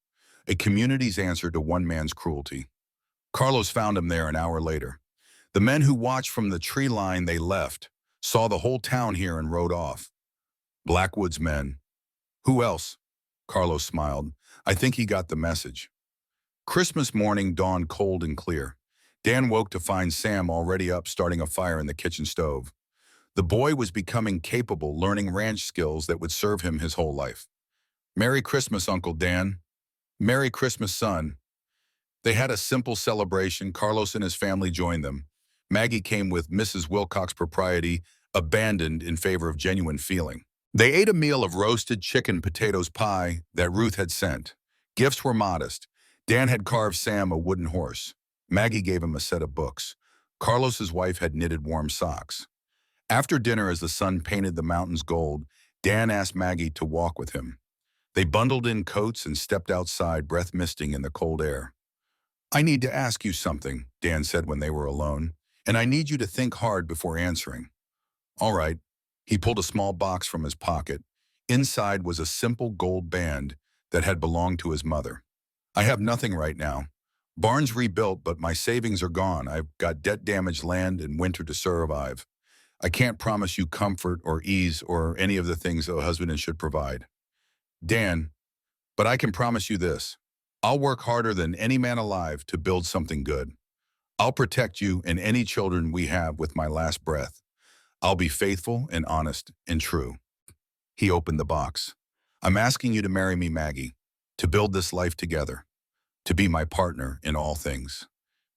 A community's answer to one man's cruelty. Carlos found him there an hour later. The men who watched from the tree line they left saw the whole town here and rode off. Blackwood's men. Who else? Carlos smiled. I think he got the message. Christmas morning dawned cold and clear. Dan woke to find Sam already up starting a fire in the kitchen stove. The boy was becoming capable, learning ranch skills that would serve him his whole life. Merry Christmas, Uncle Dan. Merry Christmas, son. They had a simple celebration. Carlos and his family joined them. Maggie came with Mrs. Wilcox's propriety, abandoned in favor of genuine feeling. They ate a meal of roasted chicken potatoes pie that Ruth had sent. Gifts were modest. Dan had carved Sam a wooden horse. Maggie gave him a set of books. Carlos's wife had knitted warm socks. After dinner, as the sun painted the mountains gold, Dan asked Maggie to walk with him. They bundled in coats and stepped outside, breath misting in the cold air. I need to ask you something, Dan said when they were alone, and I need you to think hard before answering. All right. He pulled a small box from his pocket. Inside was a simple gold band that had belonged to his mother. I have nothing right now. Barn's rebuilt, but my savings are gone. I've got debt-damaged land and winter to survive. I can't promise you comfort or ease or any of the things a husband should provide. Dan, but I can promise you this. I'll work harder than any man alive to build something good. I'll protect you and any children we have with my last breath. I'll be faithful and honest and true. He opened the box. I'm asking you to marry me, Maggie, to build this life together, to be my partner in all things.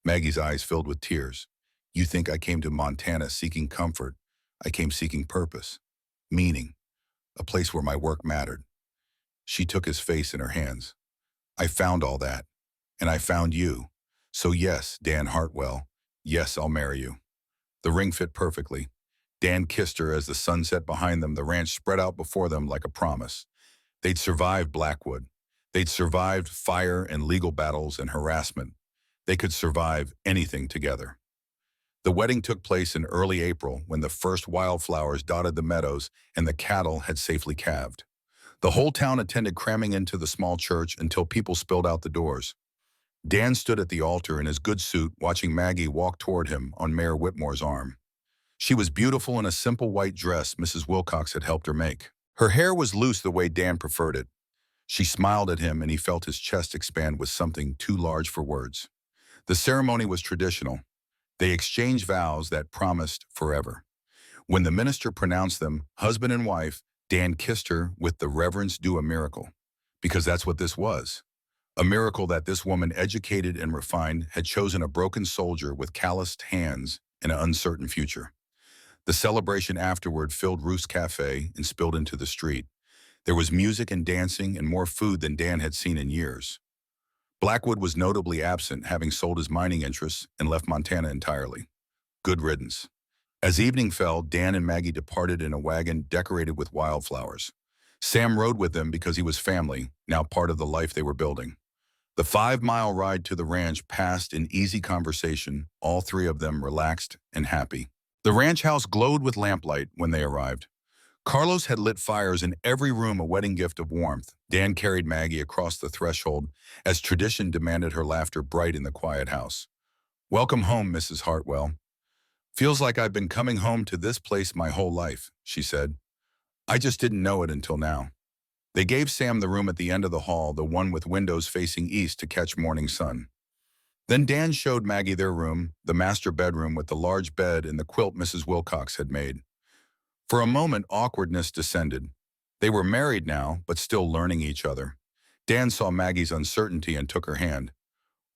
Maggie's eyes filled with tears. You think I came to Montana seeking comfort. I came seeking purpose, meaning, a place where my work mattered. She took his face in her hands. I found all that, and I found you. So yes, Dan Hartwell, yes, I'll marry you. The ring fit perfectly. Dan kissed her as the sun set behind them. The ranch spread out before them like a promise. They'd survived Blackwood. They'd survived fire and legal battles and harassment. They could survive anything together. The wedding took place in early April when the first wildflowers dotted the meadows and the cattle had safely calved. The whole town attended, cramming into the small church until people spilled out the doors. Dan stood at the altar in his good suit, watching Maggie walk toward him on Mayor Whitmore's arm. She was beautiful in a simple white dress Mrs. Wilcox had helped her make. Her hair was loose the way Dan preferred it. She smiled at him and he felt his chest expand with something too large for words. The ceremony was traditional. They exchanged vows that promised forever. When the minister pronounced them husband and wife, Dan kissed her with the reverence due a miracle. Because that's what this was. A miracle that this woman, educated and refined, had chosen a broken soldier with calloused hands and an uncertain future. The celebration afterward filled Ruth's cafe and spilled into the street. There was music and dancing and more food than Dan had seen in years. Blackwood was notably absent, having sold his mining interests and left Montana entirely. Good riddance. As evening fell, Dan and Maggie departed in a wagon decorated with wildflowers. Sam rode with them because he was family, now part of the life they were building. The 5-mile ride to the ranch passed in easy conversation, all three of them relaxed and happy. The ranch house glowed with lamplight when they arrived. Carlos had lit fires in every room, a wedding gift of warmth. Dan carried Maggie across the threshold as tradition demanded, her laughter bright in the quiet house. Welcome home, Mrs. Hartwell. Feels like I've been coming home to this place my whole life, she said. I just didn't know it until now. They gave Sam the room at the end of the hall, the one with windows facing east to catch morning sun. Then Dan showed Maggie their room, the master bedroom with the large bed and the quilt Mrs. Wilcox had made. For a moment, awkwardness descended. They were married now, but still learning each other. Dan saw Maggie's uncertainty and took her hand.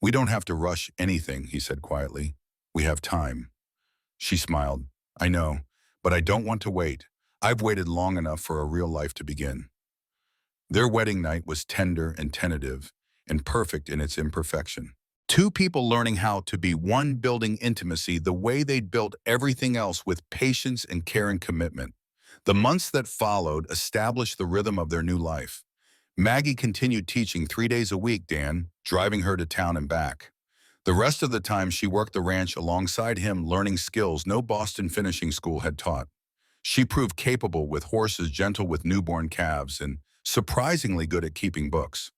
"We don't have to rush anything," he said quietly. "We have time." She smiled. "I know, but I don't want to wait. I've waited long enough for a real life to begin." Their wedding night was tender and tentative, and perfect in its imperfection. Two people learning how to be one, building intimacy the way they'd built everything else, with patience and care and commitment. The months that followed established the rhythm of their new life. Maggie continued teaching 3 days a week Dan, driving her to town and back. The rest of the time she worked the ranch alongside him, learning skills no Boston finishing school had taught. She proved capable with horses, gentle with newborn calves, and surprisingly good at keeping books.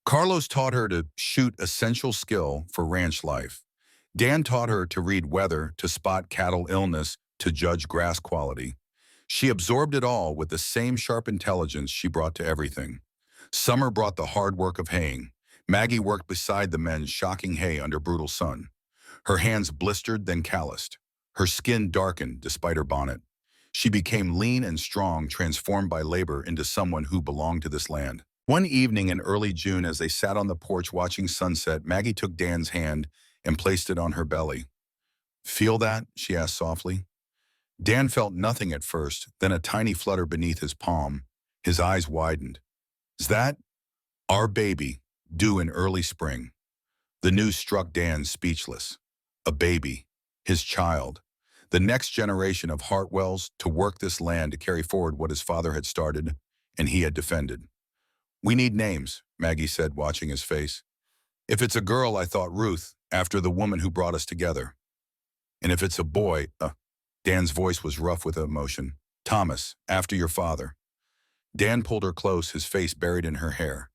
Carlos taught her to shoot, essential skill for ranch life. Dan taught her to read weather, to spot cattle illness, to judge grass quality. She absorbed it all with the same sharp intelligence she brought to everything. Summer brought the hard work of haying. Maggie worked beside the men shocking hay under brutal sun. Her hands blistered, then calloused. Her skin darkened despite her bonnet. She became lean and strong, transformed by labor into someone who belonged to this land. One evening in early June, as they sat on the porch watching sunset, Maggie took Dan's hand and placed it on her belly. "Feel that?" she asked softly. Dan felt nothing at first, then a tiny flutter beneath his palm. His eyes widened. "Is that our baby, due in early spring?" The news struck Dan speechless. A baby, his child, the next generation of Hartwells, to work this land, to carry forward what his father had started and he had defended. "We need names," Maggie said, watching his face. "If it's a girl, I thought Ruth, after the woman who brought us together. And if it's a boy," Dan's voice was rough with emotion, "Thomas, after your father." Dan pulled her close, his face buried in her hair.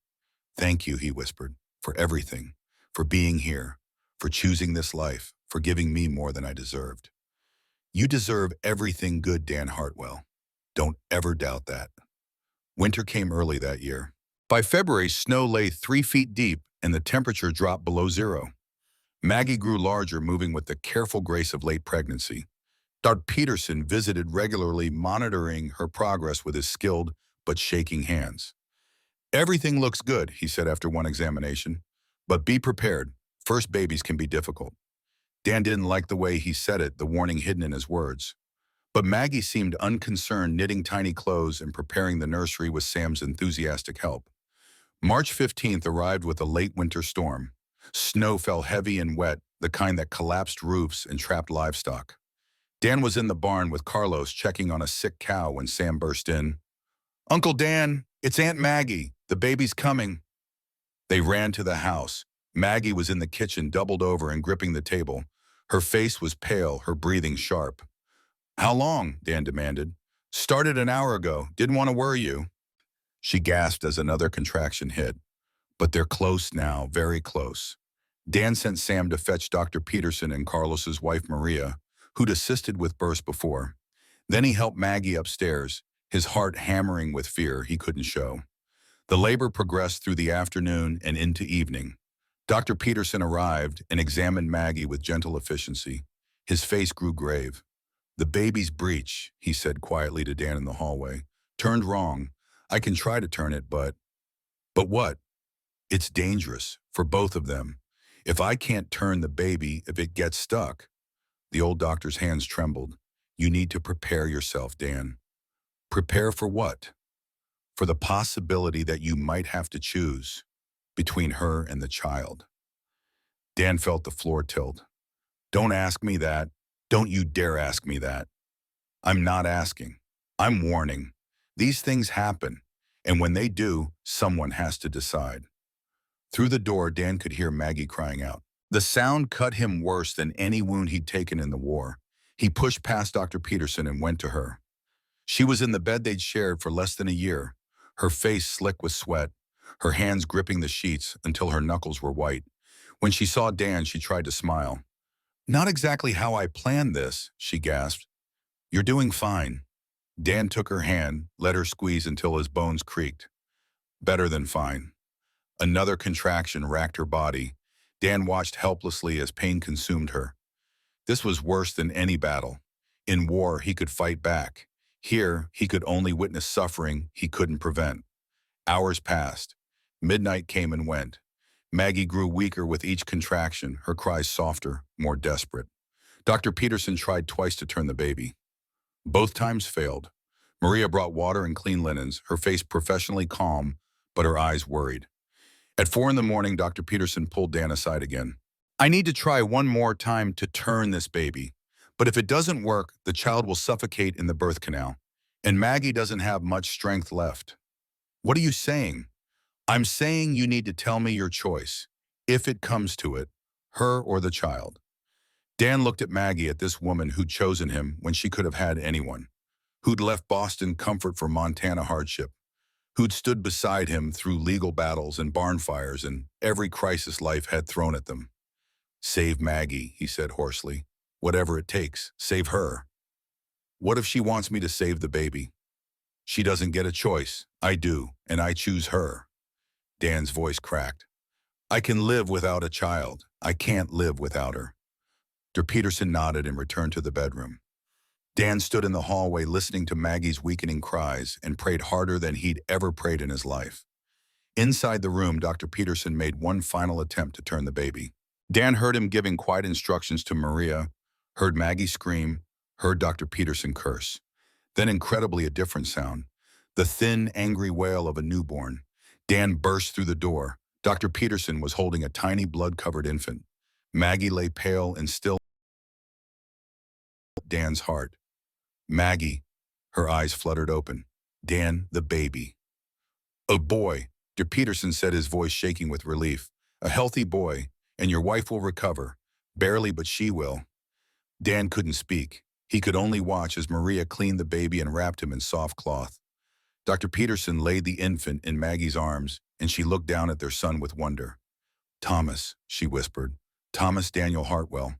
"Thank you," he whispered, "for everything, for being here, for choosing this life, for giving me more than I deserved." "You deserve everything good, Dan Hartwell. Don't ever doubt that." Winter came early that year. By February, snow lay 3 feet deep and the temperature dropped below zero. Maggie grew larger, moving with the careful grace of late pregnancy. Dr. Peterson visited regularly, monitoring her progress with his skilled but shaking hands. "Everything looks good," he said after one examination. "But be prepared. First babies can be difficult." Dan didn't like the way he said it, the warning hidden in his words. But Maggie seemed unconcerned, knitting tiny clothes and preparing the nursery with Sam's enthusiastic help. March 15th arrived with a late winter storm. Snow fell heavy and wet, the kind that collapsed roofs and trapped livestock. Dan was in the barn with Carlos, checking on a sick cow, when Sam burst in. "Uncle Dan, it's Aunt Maggie. The baby's coming." They ran to the house. Maggie was in the kitchen, doubled over and gripping the table. Her face was pale, her breathing sharp. "How long?" Dan demanded. "Started an hour ago. Didn't want to worry you." She gasped as another contraction hit. "But they're close now, very close." Dan sent Sam to fetch Dr. Peterson and Carlos's wife Maria, who'd assisted with births before. Then he helped Maggie upstairs, his heart hammering with fear he couldn't show. The labor progressed through the afternoon and into evening. Dr. Peterson arrived and examined Maggie with gentle efficiency. His face grew grave. "The baby's breech," he said quietly to Dan in the hallway. "Turned wrong. I can try to turn it, but..." "But what?" "It's dangerous, for both of them. If I can't turn the baby, if it gets stuck..." The old doctor's hands trembled. "You need to prepare yourself, Dan." "Prepare for what?" "For the possibility that you might have to choose between her and the child." Dan felt the floor tilt. "Don't ask me that. Don't you dare ask me that." "I'm not asking. I'm warning. These things happen, and when they do, someone has to decide." Through the door, Dan could hear Maggie crying out. The sound cut him worse than any wound he'd taken in the war. He pushed past Dr. Peterson and went to her. She was in the bed they'd shared for less than a year, her face slick with sweat, her hands gripping the sheets until her knuckles were white. When she saw Dan, she tried to smile. "Not exactly how I planned this," she gasped. "You're doing fine." Dan took her hand, let her squeeze until his bones creaked. "Better than fine." Another contraction racked her body. Dan watched helplessly as pain consumed her. This was worse than any battle. In war, he could fight back. Here, he could only witness suffering he couldn't prevent. Hours passed. Midnight came and went. Maggie grew weaker with each contraction, her cries softer, more desperate. Dr. Peterson tried twice to turn the baby. Both times failed. Maria brought water and clean linens, her face professionally calm, but her eyes worried. At 4 in the morning, Dr. Peterson pulled Dan aside again. I need to try one more time to turn this baby. But if it doesn't work, the child will suffocate in the birth canal. And Maggie doesn't have much strength left. What are you saying? I'm saying you need to tell me your choice, if it comes to it, her or the child. Dan looked at Maggie, at this woman who'd chosen him when she could have had anyone, who'd left Boston comfort for Montana hardship, who'd stood beside him through legal battles and barn fires and every crisis life had thrown at them. Save Maggie, he said hoarsely. Whatever it takes, save her. What if she wants me to save the baby? She doesn't get a choice. I do, and I choose her. Dan's voice cracked. I can live without a child. I can't live without her. Dr. Peterson nodded and returned to the bedroom. Dan stood in the hallway listening to Maggie's weakening cries and prayed harder than he'd ever prayed in his life. Inside the room, Dr. Peterson made one final attempt to turn the baby. Dan heard him giving quiet instructions to Maria, heard Maggie scream, heard Dr. Peterson curse. Then incredibly a different sound, the thin, angry wail of a newborn. Dan burst through the door. Dr. Peterson was holding a tiny blood-covered infant. Maggie lay pale and still at Dan's heart. Maggie, her eyes fluttered open. Dan, the baby. A boy, Dr. Peterson said, his voice shaking with relief. A healthy boy, and your wife will recover. Barely, but she will. Dan couldn't speak. He could only watch as Maria cleaned the baby and wrapped him in soft cloth. Dr. Peterson laid the infant in Maggie's arms, and she looked down at their son with wonder. Thomas, she whispered. Thomas Daniel Hartwell.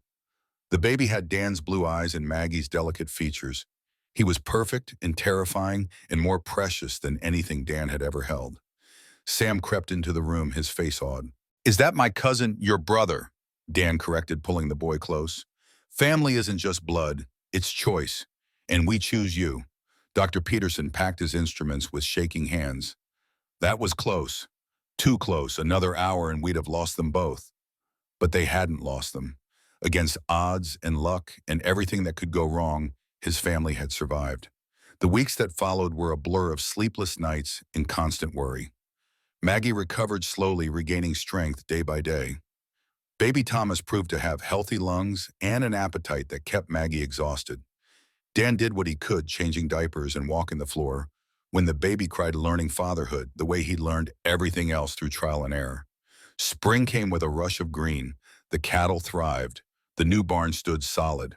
The baby had Dan's blue eyes and Maggie's delicate features. He was perfect and terrifying and more precious than anything Dan had ever held. Sam crept into the room, his face awed. Is that my cousin, your brother? Dan corrected, pulling the boy close. Family isn't just blood, it's choice, and we choose you. Dr. Peterson packed his instruments with shaking hands. That was close. Too close. Another hour and we'd have lost them both. But they hadn't lost them. Against odds and luck and everything that could go wrong, his family had survived. The weeks that followed were a blur of sleepless nights and constant worry. Maggie recovered slowly, regaining strength day by day. Baby Thomas proved to have healthy lungs and an appetite that kept Maggie exhausted. Dan did what he could, changing diapers and walking the floor, when the baby cried, learning fatherhood the way he'd learned everything else through trial and error. Spring came with a rush of green. The cattle thrived. The new barn stood solid.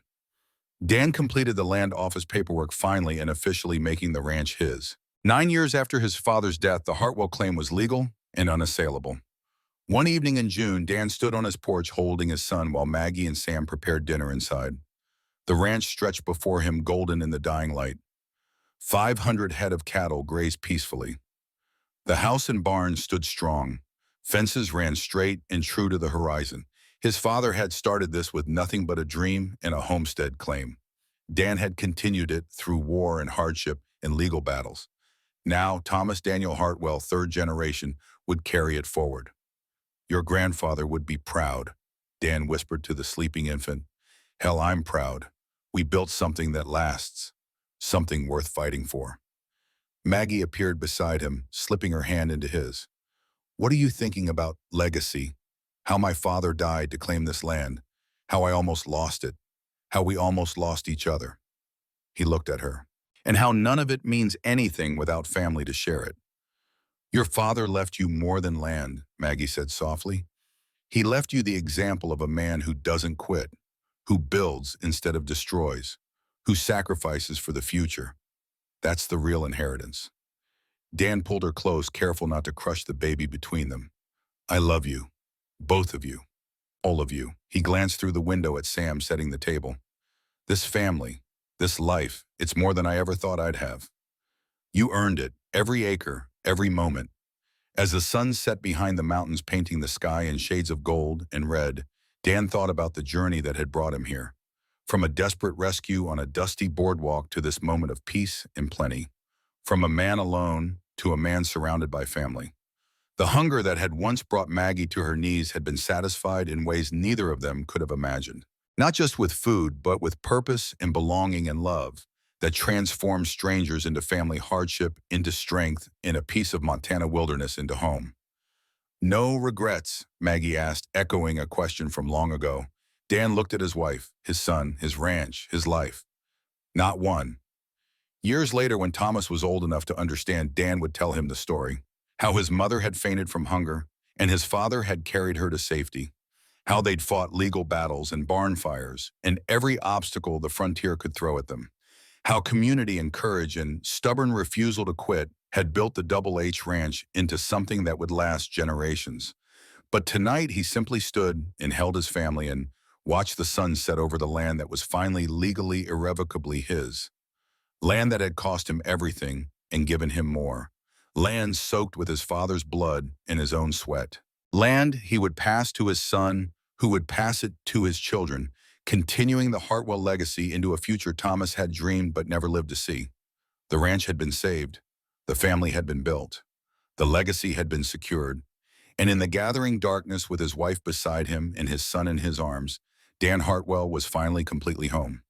Dan completed the land office paperwork finally and officially making the ranch his. 9 years after his father's death, the Hartwell claim was legal and unassailable. One evening in June, Dan stood on his porch holding his son while Maggie and Sam prepared dinner inside. The ranch stretched before him, golden in the dying light. 500 head of cattle grazed peacefully. The house and barn stood strong. Fences ran straight and true to the horizon. His father had started this with nothing but a dream and a homestead claim. Dan had continued it through war and hardship and legal battles. Now, Thomas Daniel Hartwell, third generation, would carry it forward. Your grandfather would be proud, Dan whispered to the sleeping infant. Hell, I'm proud. We built something that lasts, something worth fighting for. Maggie appeared beside him, slipping her hand into his. What are you thinking about legacy? How my father died to claim this land, how I almost lost it, how we almost lost each other. He looked at her. And how none of it means anything without family to share it. Your father left you more than land, Maggie said softly. He left you the example of a man who doesn't quit, who builds instead of destroys, who sacrifices for the future. That's the real inheritance. Dan pulled her close, careful not to crush the baby between them. I love you, both of you, all of you. He glanced through the window at Sam setting the table. This family, this life, it's more than I ever thought I'd have. You earned it, every acre, every moment. As the sun set behind the mountains, painting the sky in shades of gold and red, Dan thought about the journey that had brought him here. From a desperate rescue on a dusty boardwalk to this moment of peace and plenty. From a man alone to a man surrounded by family. The hunger that had once brought Maggie to her knees had been satisfied in ways neither of them could have imagined. Not just with food, but with purpose and belonging and love that transformed strangers into family hardship, into strength, and a piece of Montana wilderness into home. No regrets, Maggie asked, echoing a question from long ago. Dan looked at his wife, his son, his ranch, his life. Not one. Years later, when Thomas was old enough to understand, Dan would tell him the story. How his mother had fainted from hunger, and his father had carried her to safety. How they'd fought legal battles and barn fires, and every obstacle the frontier could throw at them. How community and courage and stubborn refusal to quit had built the Double H Ranch into something that would last generations. But tonight he simply stood and held his family and watched the sun set over the land that was finally legally, irrevocably his. Land that had cost him everything and given him more. Land soaked with his father's blood and his own sweat. Land he would pass to his son, who would pass it to his children, continuing the Hartwell legacy into a future Thomas had dreamed but never lived to see. The ranch had been saved. The family had been built. The legacy had been secured. And in the gathering darkness, with his wife beside him and his son in his arms, Dan Hartwell was finally completely home.